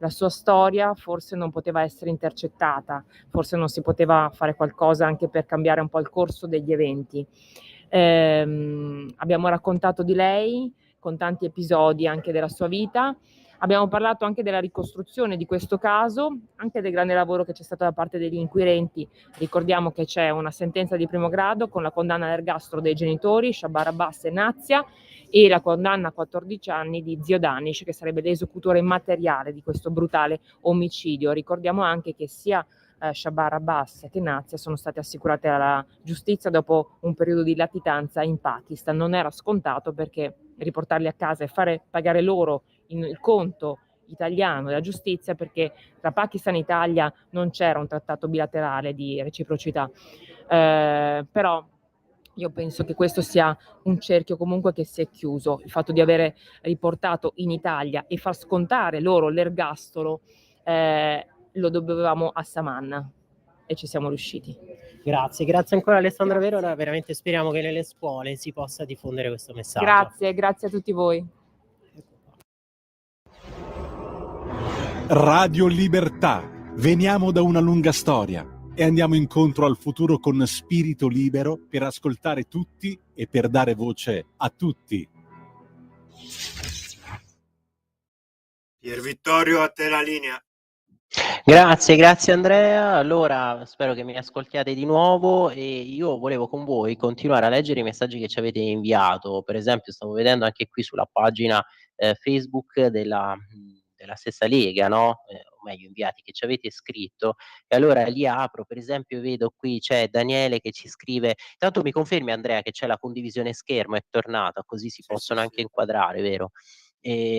Speaker 10: la sua storia forse non poteva essere intercettata, forse non si poteva fare qualcosa anche per cambiare un po' il corso degli eventi. Abbiamo raccontato di lei con tanti episodi anche della sua vita, abbiamo parlato anche della ricostruzione di questo caso, anche del grande lavoro che c'è stato da parte degli inquirenti. Ricordiamo che c'è una sentenza di primo grado con la condanna all'ergastolo dei genitori, Shabar Abbas e Nazia, e la condanna a 14 anni di zio Danish, che sarebbe l'esecutore materiale di questo brutale omicidio. Ricordiamo anche che sia Shabar Abbas che Nazia sono state assicurate alla giustizia dopo un periodo di latitanza in Pakistan. Non era scontato, perché riportarli a casa e fare pagare loro il conto italiano della giustizia, perché tra Pakistan e Italia non c'era un trattato bilaterale di reciprocità. Però io penso che questo sia un cerchio comunque che si è chiuso, il fatto di avere riportato in Italia e far scontare loro l'ergastolo, lo dovevamo a Saman e ci siamo riusciti.
Speaker 3: Grazie ancora Alessandra Vero, veramente speriamo che nelle scuole si possa diffondere questo messaggio.
Speaker 10: Grazie a tutti voi.
Speaker 1: Radio Libertà, veniamo da una lunga storia e andiamo incontro al futuro con spirito libero per ascoltare tutti e per dare voce a tutti.
Speaker 2: Pier Vittorio, a te la linea.
Speaker 3: Grazie Andrea. Allora, spero che mi ascoltiate di nuovo e io volevo con voi continuare a leggere i messaggi che ci avete inviato. Per esempio, stavo vedendo anche qui sulla pagina Facebook della stessa Lega, no? O meglio, inviati che ci avete scritto. E allora li apro, per esempio, vedo qui c'è Daniele che ci scrive. Tanto mi confermi, Andrea, che c'è la condivisione schermo, è tornata, così si possono anche inquadrare, vero?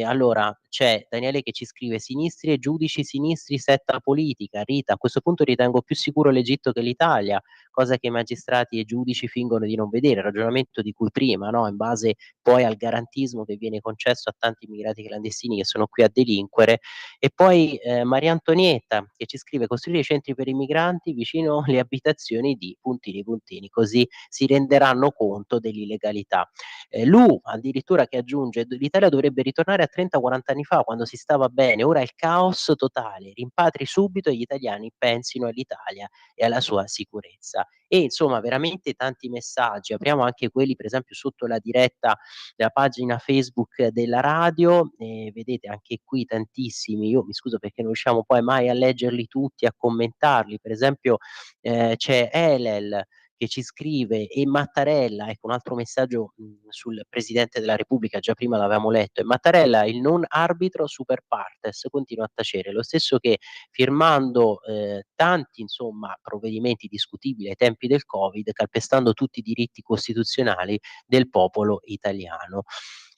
Speaker 3: Allora c'è Daniele che ci scrive: sinistri e giudici sinistri, setta politica. Rita: a questo punto ritengo più sicuro l'Egitto che l'Italia, cosa che i magistrati e giudici fingono di non vedere. Ragionamento di cui prima, no? In base poi al garantismo che viene concesso a tanti immigrati clandestini che sono qui a delinquere. E poi Maria Antonietta che ci scrive: costruire centri per i migranti vicino alle abitazioni di puntini puntini, così si renderanno conto dell'illegalità. Lu addirittura che aggiunge: l'Italia dovrebbe ritornare a 30-40 anni fa quando si stava bene, ora è il caos totale, rimpatri subito e gli italiani pensino all'Italia e alla sua sicurezza. E insomma veramente tanti messaggi, apriamo anche quelli per esempio sotto la diretta della pagina Facebook della radio, vedete anche qui tantissimi, io mi scuso perché non riusciamo poi mai a leggerli tutti, a commentarli, per esempio c'è Elel che ci scrive e Mattarella, ecco un altro messaggio sul Presidente della Repubblica, già prima l'avevamo letto, e Mattarella il non arbitro super partes, continua a tacere, lo stesso che firmando tanti insomma provvedimenti discutibili ai tempi del Covid, calpestando tutti i diritti costituzionali del popolo italiano.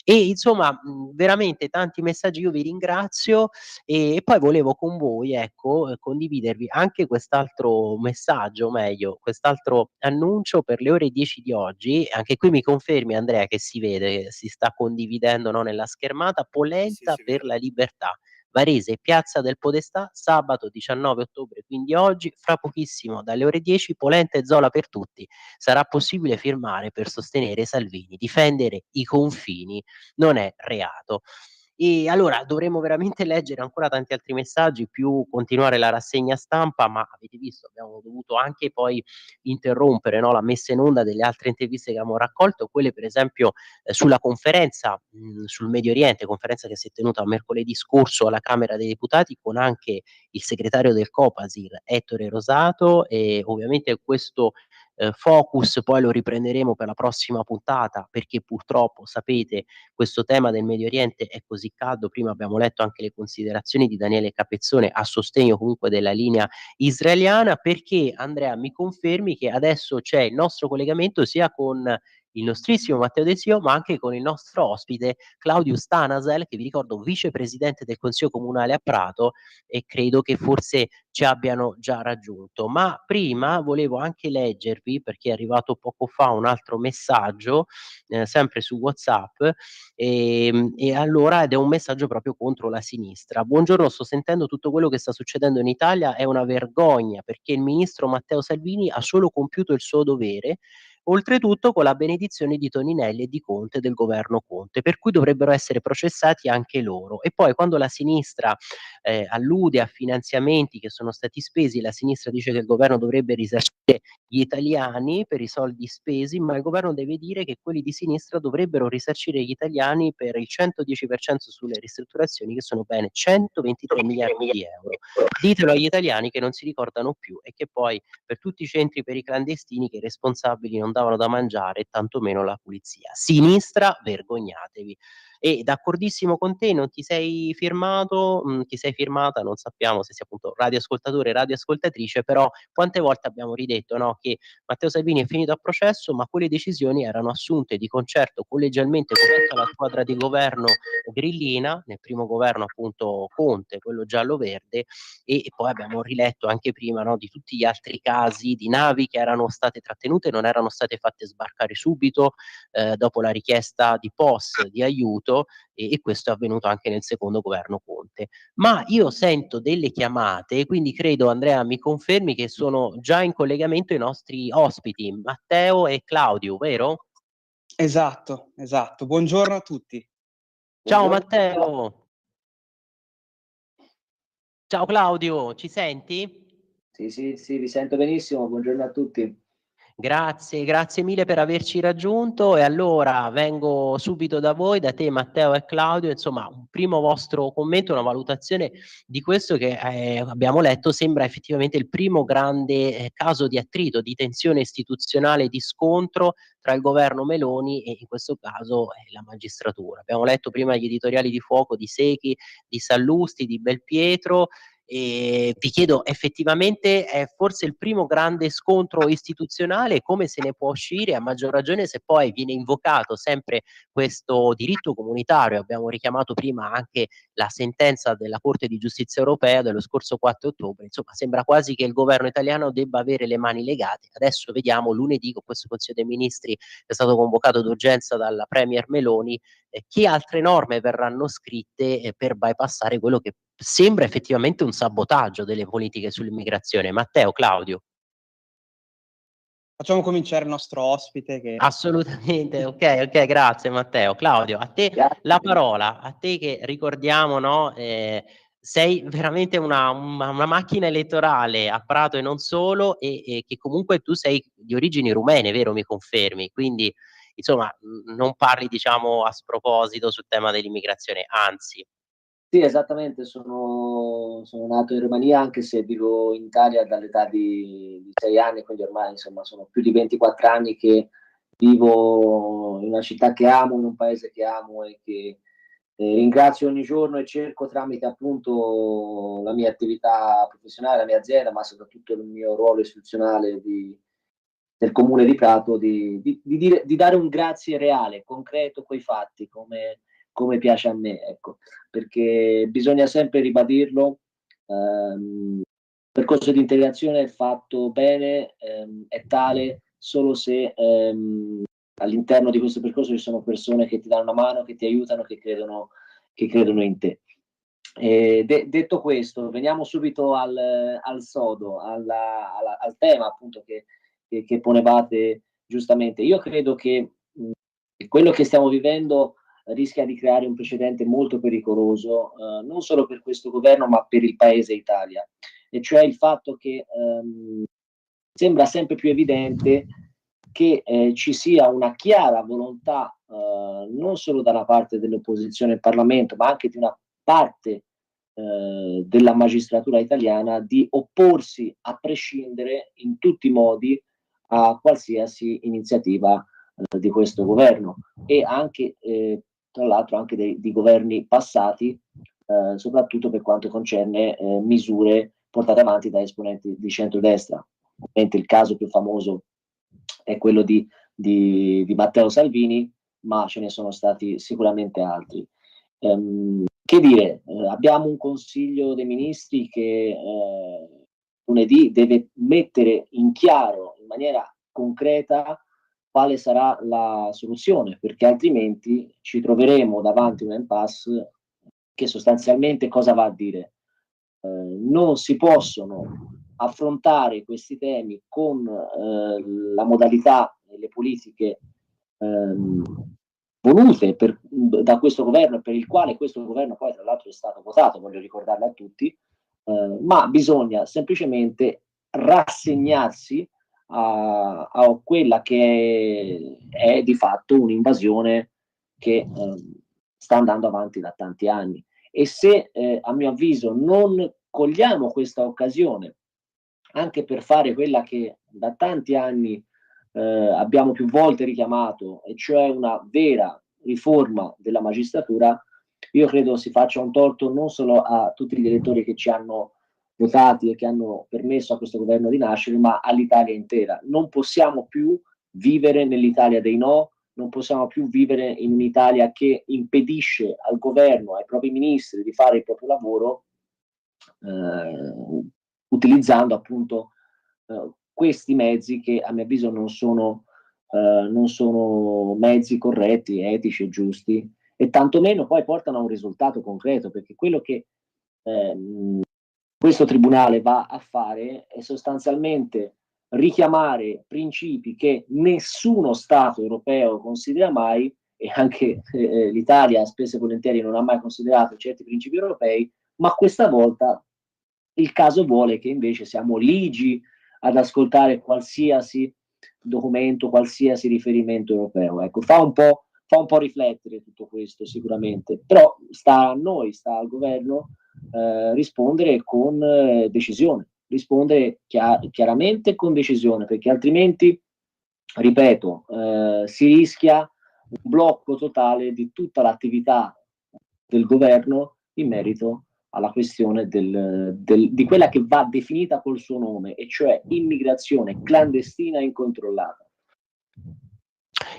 Speaker 3: E insomma veramente tanti messaggi, io vi ringrazio e poi volevo con voi, ecco, condividervi anche quest'altro messaggio, o meglio, quest'altro annuncio per le ore 10 di oggi. Anche qui mi confermi, Andrea, che si vede, si sta condividendo, no, nella schermata, polenta per la libertà. Varese, Piazza del Podestà, sabato 19 ottobre, quindi oggi, fra pochissimo, dalle ore 10, polenta e zola per tutti. Sarà possibile firmare per sostenere Salvini. Difendere i confini non è reato. E allora dovremmo veramente leggere ancora tanti altri messaggi, più continuare la rassegna stampa, ma avete visto, abbiamo dovuto anche poi interrompere, no, la messa in onda delle altre interviste che abbiamo raccolto, quelle per esempio sulla conferenza sul Medio Oriente, conferenza che si è tenuta mercoledì scorso alla Camera dei Deputati con anche il segretario del Copasir, Ettore Rosato, e ovviamente questo focus poi lo riprenderemo per la prossima puntata, perché purtroppo sapete questo tema del Medio Oriente è così caldo. Prima abbiamo letto anche le considerazioni di Daniele Capezzone a sostegno comunque della linea israeliana. Perché Andrea mi confermi che adesso c'è il nostro collegamento sia con il nostrissimo Matteo De Sio, ma anche con il nostro ospite Claudio Stanasel, che vi ricordo vicepresidente del Consiglio Comunale a Prato, e credo che forse ci abbiano già raggiunto. Ma prima volevo anche leggervi, perché è arrivato poco fa un altro messaggio, sempre su WhatsApp, e allora ed è un messaggio proprio contro la sinistra. Buongiorno, sto sentendo tutto quello che sta succedendo in Italia, è una vergogna perché il ministro Matteo Salvini ha solo compiuto il suo dovere, oltretutto con la benedizione di Toninelli e di Conte, del governo Conte, per cui dovrebbero essere processati anche loro. E poi quando la sinistra allude a finanziamenti che sono stati spesi, la sinistra dice che il governo dovrebbe risarcire gli italiani per i soldi spesi, ma il governo deve dire che quelli di sinistra dovrebbero risarcire gli italiani per il 110% sulle ristrutturazioni, che sono bene 123 miliardi di euro. Ditelo agli italiani che non si ricordano più e che poi per tutti i centri per i clandestini che i responsabili non davano da mangiare e tantomeno la pulizia. Sinistra, vergognatevi. E d'accordissimo con te, non ti sei firmato, ti sei firmata, non sappiamo se sia appunto radioascoltatore, radioascoltatrice, però quante volte abbiamo ridetto, no, che Matteo Salvini è finito a processo, ma quelle decisioni erano assunte di concerto collegialmente con tutta la squadra di governo grillina, nel primo governo appunto Conte, quello giallo-verde, e poi abbiamo riletto anche prima, no, di tutti gli altri casi di navi che erano state trattenute, non erano state fatte sbarcare subito, dopo la richiesta di POS di aiuto, e questo è avvenuto anche nel secondo governo Conte. Ma io sento delle chiamate, quindi credo, Andrea, mi confermi che sono già in collegamento i nostri ospiti, Matteo e Claudio, vero?
Speaker 11: Esatto, esatto. Buongiorno a tutti.
Speaker 3: Ciao Matteo! Ciao Claudio, ci senti?
Speaker 12: Sì, sì, sì, vi sento benissimo, buongiorno a tutti.
Speaker 3: Grazie mille per averci raggiunto, e allora vengo subito da voi, da te Matteo e Claudio, insomma un primo vostro commento, una valutazione di questo che abbiamo letto sembra effettivamente il primo grande caso di attrito, di tensione istituzionale, di scontro tra il governo Meloni e in questo caso la magistratura. Abbiamo letto prima gli editoriali di fuoco di Secchi, di Sallusti, di Belpietro. E vi chiedo, effettivamente è forse il primo grande scontro istituzionale, come se ne può uscire, a maggior ragione se poi viene invocato sempre questo diritto comunitario. Abbiamo richiamato prima anche la sentenza della Corte di Giustizia Europea dello scorso 4 ottobre, insomma sembra quasi che il governo italiano debba avere le mani legate. Adesso vediamo lunedì, con questo Consiglio dei Ministri che è stato convocato d'urgenza dalla Premier Meloni, che altre norme verranno scritte per bypassare quello che sembra effettivamente un sabotaggio delle politiche sull'immigrazione. Matteo, Claudio.
Speaker 11: Facciamo cominciare il nostro ospite che...
Speaker 3: Assolutamente, ok, grazie Matteo. Claudio, a te la parola, a te che ricordiamo, no, sei veramente una macchina elettorale a Prato e non solo, e che comunque tu sei di origini rumene, vero? Mi confermi? Quindi, insomma, non parli, diciamo, a sproposito sul tema dell'immigrazione, anzi.
Speaker 12: Sì, esattamente, sono nato in Romania, anche se vivo in Italia dall'età di 6 anni, quindi ormai insomma sono più di 24 anni che vivo in una città che amo, in un paese che amo e che ringrazio ogni giorno, e cerco tramite appunto la mia attività professionale, la mia azienda, ma soprattutto il mio ruolo istituzionale del Comune di Prato, di dare un grazie reale, concreto, coi fatti, come piace a me, ecco, perché bisogna sempre ribadirlo. Il percorso di integrazione fatto bene è tale solo se all'interno di questo percorso ci sono persone che ti danno una mano, che ti aiutano, che credono in te. Detto questo, veniamo subito al sodo, al tema appunto che ponevate giustamente. Io credo che quello che stiamo vivendo rischia di creare un precedente molto pericoloso, non solo per questo governo, ma per il paese Italia. E cioè il fatto che sembra sempre più evidente che ci sia una chiara volontà, non solo dalla parte dell'opposizione in Parlamento, ma anche di una parte della magistratura italiana, di opporsi a prescindere in tutti i modi a qualsiasi iniziativa di questo governo, e anche tra l'altro anche di governi passati, soprattutto per quanto concerne misure portate avanti da esponenti di centrodestra. Ovviamente il caso più famoso è quello di Matteo Salvini, ma ce ne sono stati sicuramente altri. Che dire, abbiamo un Consiglio dei Ministri che lunedì deve mettere in chiaro, in maniera concreta, quale sarà la soluzione, perché altrimenti ci troveremo davanti a un impasse che sostanzialmente cosa va a dire? Non si possono affrontare questi temi con la modalità e le politiche volute da questo governo, e per il quale questo governo poi tra l'altro è stato votato, voglio ricordarlo a tutti, ma bisogna semplicemente rassegnarsi a quella che è di fatto un'invasione che sta andando avanti da tanti anni. E se a mio avviso non cogliamo questa occasione anche per fare quella che da tanti anni abbiamo più volte richiamato, e cioè una vera riforma della magistratura, io credo si faccia un torto non solo a tutti gli elettori che ci hanno votati e che hanno permesso a questo governo di nascere, ma all'Italia intera. Non possiamo più vivere nell'Italia dei no, non possiamo più vivere in un'Italia che impedisce al governo, ai propri ministri di fare il proprio lavoro, utilizzando appunto questi mezzi che a mio avviso non sono mezzi corretti, etici e giusti, e tantomeno poi portano a un risultato concreto, perché quello che questo tribunale va a fare è sostanzialmente richiamare principi che nessuno Stato europeo considera mai, e anche l'Italia spesso e volentieri non ha mai considerato certi principi europei, ma questa volta il caso vuole che invece siamo ligi ad ascoltare qualsiasi documento, qualsiasi riferimento europeo. Ecco, fa un po' riflettere tutto questo sicuramente, però sta a noi, sta al governo rispondere con decisione, rispondere chiaramente con decisione, perché altrimenti, ripeto, si rischia un blocco totale di tutta l'attività del governo in merito alla questione di quella che va definita col suo nome, e cioè immigrazione clandestina e incontrollata.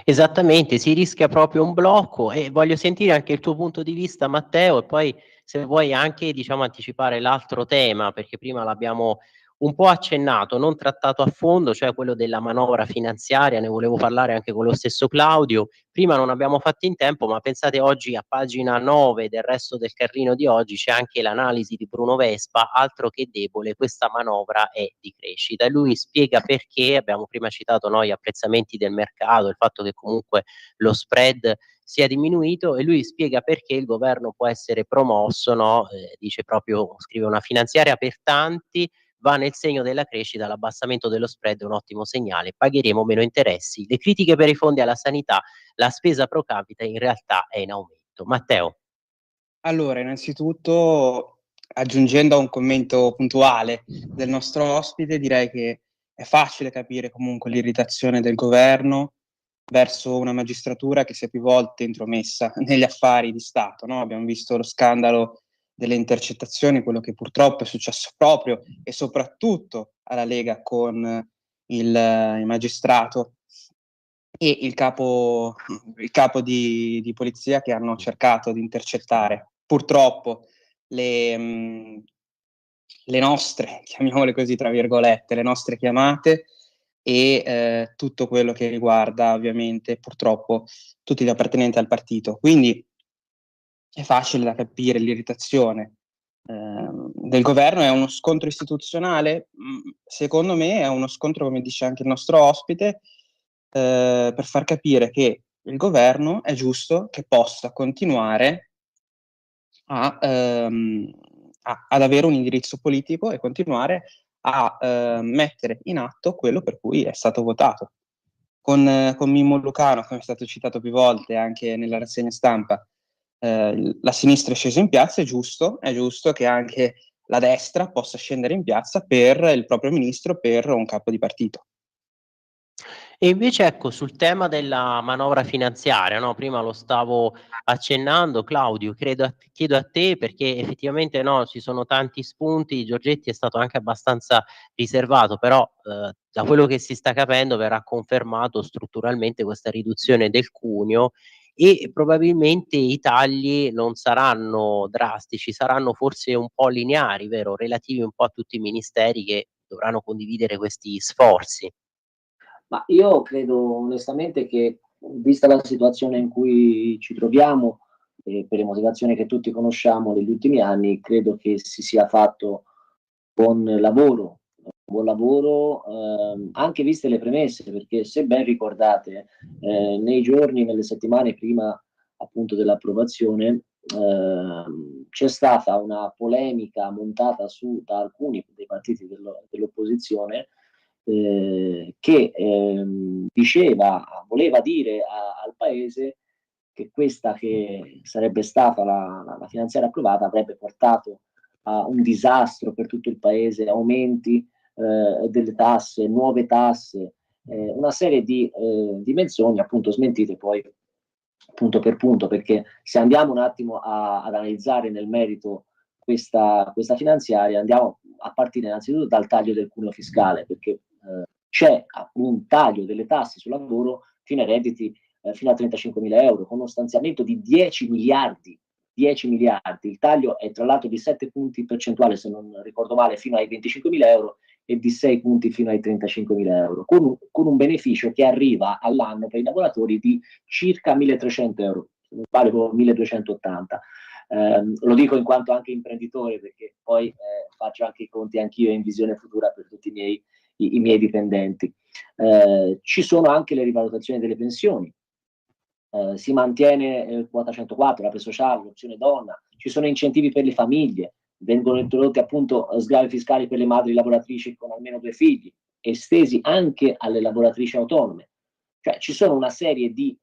Speaker 3: Esattamente, si rischia proprio un blocco, e voglio sentire anche il tuo punto di vista, Matteo, e poi se vuoi anche, diciamo, anticipare l'altro tema, perché prima l'abbiamo un po' accennato, non trattato a fondo, cioè quello della manovra finanziaria. Ne volevo parlare anche con lo stesso Claudio. Prima non abbiamo fatto in tempo, ma pensate, oggi a pagina 9 del Resto del Carlino di oggi c'è anche l'analisi di Bruno Vespa, altro che debole, questa manovra è di crescita, e lui spiega perché. Abbiamo prima citato noi apprezzamenti del mercato, il fatto che comunque lo spread sia diminuito, e lui spiega perché il governo può essere promosso, no? Dice proprio, scrive: una finanziaria per tanti, va nel segno della crescita, l'abbassamento dello spread è un ottimo segnale, pagheremo meno interessi. Le critiche per i fondi alla sanità, la spesa pro capite in realtà è in aumento. Matteo.
Speaker 11: Allora, innanzitutto, aggiungendo a un commento puntuale del nostro ospite, direi che è facile capire comunque l'irritazione del governo verso una magistratura che si è più volte intromessa negli affari di Stato, no? Abbiamo visto lo scandalo delle intercettazioni, quello che purtroppo è successo proprio e soprattutto alla Lega con il magistrato e il capo di polizia, che hanno cercato di intercettare purtroppo le nostre, chiamiamole così tra virgolette, le nostre chiamate, e tutto quello che riguarda ovviamente purtroppo tutti gli appartenenti al partito. Quindi è facile da capire l'irritazione del governo. È uno scontro istituzionale? Secondo me è uno scontro, come dice anche il nostro ospite, per far capire che il governo è giusto che possa continuare ad avere un indirizzo politico e continuare a mettere in atto quello per cui è stato votato. Con Mimmo Lucano, come è stato citato più volte anche nella rassegna stampa, la sinistra è scesa in piazza. È giusto che anche la destra possa scendere in piazza per il proprio ministro, per un capo di partito.
Speaker 3: E invece, ecco, sul tema della manovra finanziaria, no? Prima lo stavo accennando, Claudio, chiedo a te, perché effettivamente, no, ci sono tanti spunti. Giorgetti è stato anche abbastanza riservato, però da quello che si sta capendo verrà confermato strutturalmente questa riduzione del cuneo, e probabilmente i tagli non saranno drastici, saranno forse un po' lineari, vero? Relativi un po' a tutti i ministeri che dovranno condividere questi sforzi.
Speaker 12: Ma io credo onestamente che, vista la situazione in cui ci troviamo, per le motivazioni che tutti conosciamo negli ultimi anni, credo che si sia fatto con lavoro, un buon lavoro, anche viste le premesse, perché se ben ricordate, nei giorni, nelle settimane prima appunto dell'approvazione, c'è stata una polemica montata su da alcuni dei partiti dell'opposizione, che voleva dire al Paese che questa che sarebbe stata la finanziaria approvata avrebbe portato a un disastro per tutto il Paese, aumenti delle tasse, nuove tasse, una serie di menzogne, appunto smentite poi punto per punto, perché se andiamo un attimo ad analizzare nel merito questa finanziaria, andiamo a partire innanzitutto dal taglio del cuneo fiscale, perché c'è un taglio delle tasse sul lavoro fino ai redditi fino a 35.000 euro, con uno stanziamento di 10 miliardi. 10 miliardi, il taglio è tra l'altro di 7 punti percentuali, se non ricordo male, fino ai 25.000 euro, e di 6 punti fino ai 35.000 euro, con un beneficio che arriva all'anno per i lavoratori di circa 1.300 euro, se non sbaglio 1.280. Lo dico in quanto anche imprenditore, perché poi faccio anche i conti anch'io in visione futura per tutti i miei dipendenti. Ci sono anche le rivalutazioni delle pensioni. Si mantiene quota 104, la pre-sociale, l'opzione donna, ci sono incentivi per le famiglie, vengono introdotti appunto sgravi fiscali per le madri lavoratrici con almeno 2 figli, estesi anche alle lavoratrici autonome. Cioè ci sono una serie di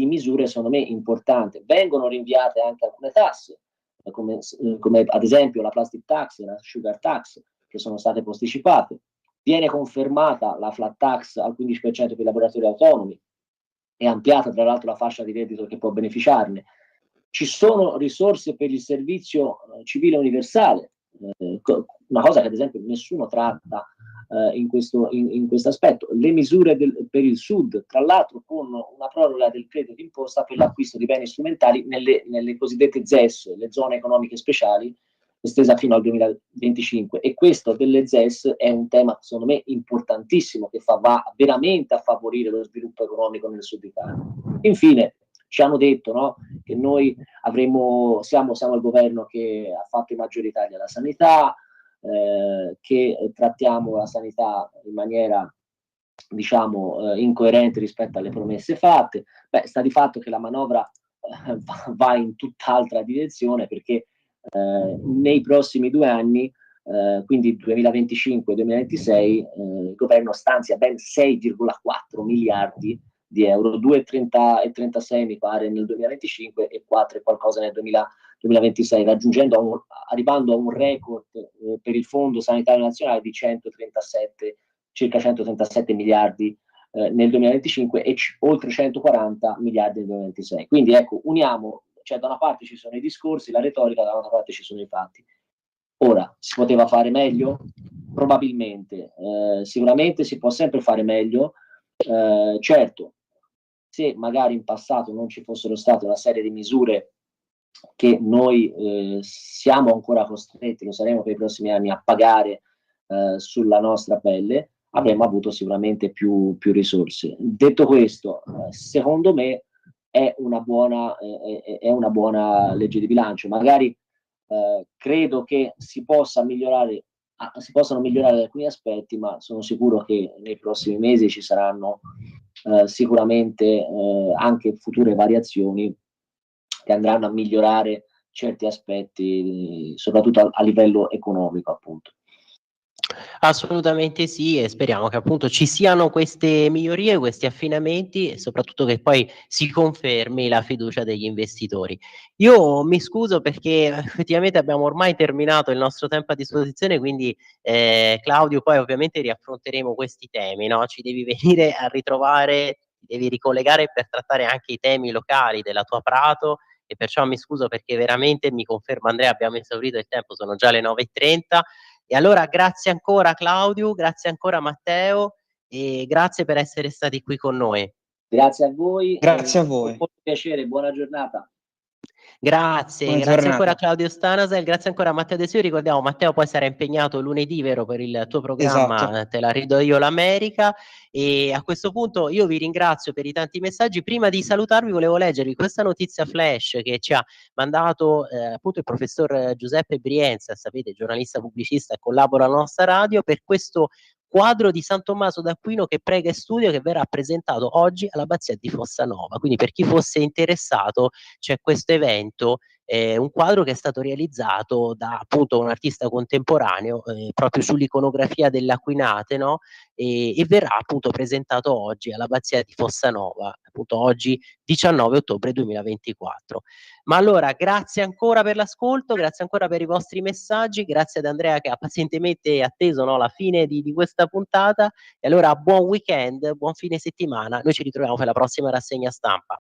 Speaker 12: misure, secondo me, importanti. Vengono rinviate anche alcune tasse, come ad esempio la plastic tax e la sugar tax, che sono state posticipate. Viene confermata la flat tax al 15% per i lavoratori autonomi e ampliata tra l'altro la fascia di reddito che può beneficiarne. Ci sono risorse per il servizio civile universale, una cosa che ad esempio nessuno tratta in questo aspetto. Le misure per il Sud, tra l'altro con una proroga del credito d'imposta per l'acquisto di beni strumentali nelle cosiddette ZES, le zone economiche speciali, estesa fino al 2025, e questo delle ZES è un tema secondo me importantissimo che va veramente a favorire lo sviluppo economico nel Sud Italia. Infine ci hanno detto, no, che noi siamo il governo che ha fatto i maggiori tagli alla sanità, che trattiamo la sanità in maniera diciamo incoerente rispetto alle promesse fatte. Beh, sta di fatto che la manovra va in tutt'altra direzione, perché nei prossimi 2 anni, quindi 2025 e 2026, il governo stanzia ben 6,4 miliardi di euro, 2,36 mi pare nel 2025 e 4 e qualcosa nel 2026, arrivando a un record per il Fondo Sanitario Nazionale di circa 137 miliardi nel 2025 e oltre 140 miliardi nel 2026. Quindi ecco, uniamo, cioè da una parte ci sono i discorsi, la retorica, dall'altra parte ci sono i fatti. Ora, si poteva fare meglio? Probabilmente, sicuramente si può sempre fare meglio. Certo, se magari in passato non ci fossero state una serie di misure che noi siamo ancora costretti, lo saremo per i prossimi anni, a pagare sulla nostra pelle, avremmo avuto sicuramente più risorse. Detto questo, secondo me è una buona legge di bilancio. Magari credo che si possano migliorare alcuni aspetti, ma sono sicuro che nei prossimi mesi ci saranno sicuramente anche future variazioni che andranno a migliorare certi aspetti, soprattutto a livello economico, appunto.
Speaker 3: Assolutamente sì, e speriamo che appunto ci siano queste migliorie, questi affinamenti e soprattutto che poi si confermi la fiducia degli investitori. Io mi scuso perché effettivamente abbiamo ormai terminato il nostro tempo a disposizione, quindi Claudio, poi ovviamente riaffronteremo questi temi, no? Ci devi venire a ritrovare, devi ricollegare per trattare anche i temi locali della tua Prato, e perciò mi scuso perché veramente, mi conferma Andrea, abbiamo esaurito il tempo, sono già le 9:30. E allora grazie ancora Claudio, grazie ancora Matteo e grazie per essere stati qui con noi.
Speaker 12: Grazie a voi.
Speaker 11: Grazie a voi.
Speaker 12: Molto piacere, buona giornata.
Speaker 3: Grazie,
Speaker 11: Buona
Speaker 3: grazie
Speaker 11: giornata.
Speaker 3: ancora a Claudio Stanasel, grazie ancora a Matteo De Sio. Ricordiamo, Matteo poi sarà impegnato lunedì, vero, per il tuo programma
Speaker 11: Esatto.
Speaker 3: Te la ridò io l'America, e a questo punto io vi ringrazio per i tanti messaggi. Prima di salutarvi volevo leggervi questa notizia flash che ci ha mandato appunto il professor Giuseppe Brienza, sapete, giornalista pubblicista e collabora alla nostra radio, per questo quadro di San Tommaso d'Aquino che prega e studia, che verrà presentato oggi all'Abbazia di Fossanova. Quindi per chi fosse interessato c'è questo evento, un quadro che è stato realizzato da appunto un artista contemporaneo proprio sull'iconografia dell'Aquinate, no? E verrà appunto presentato oggi all'Abbazia di Fossanova, appunto oggi 19 ottobre 2024. Ma allora grazie ancora per l'ascolto, grazie ancora per i vostri messaggi, grazie ad Andrea che ha pazientemente atteso, no, la fine di questa puntata, e allora buon weekend, buon fine settimana, noi ci ritroviamo per la prossima rassegna stampa.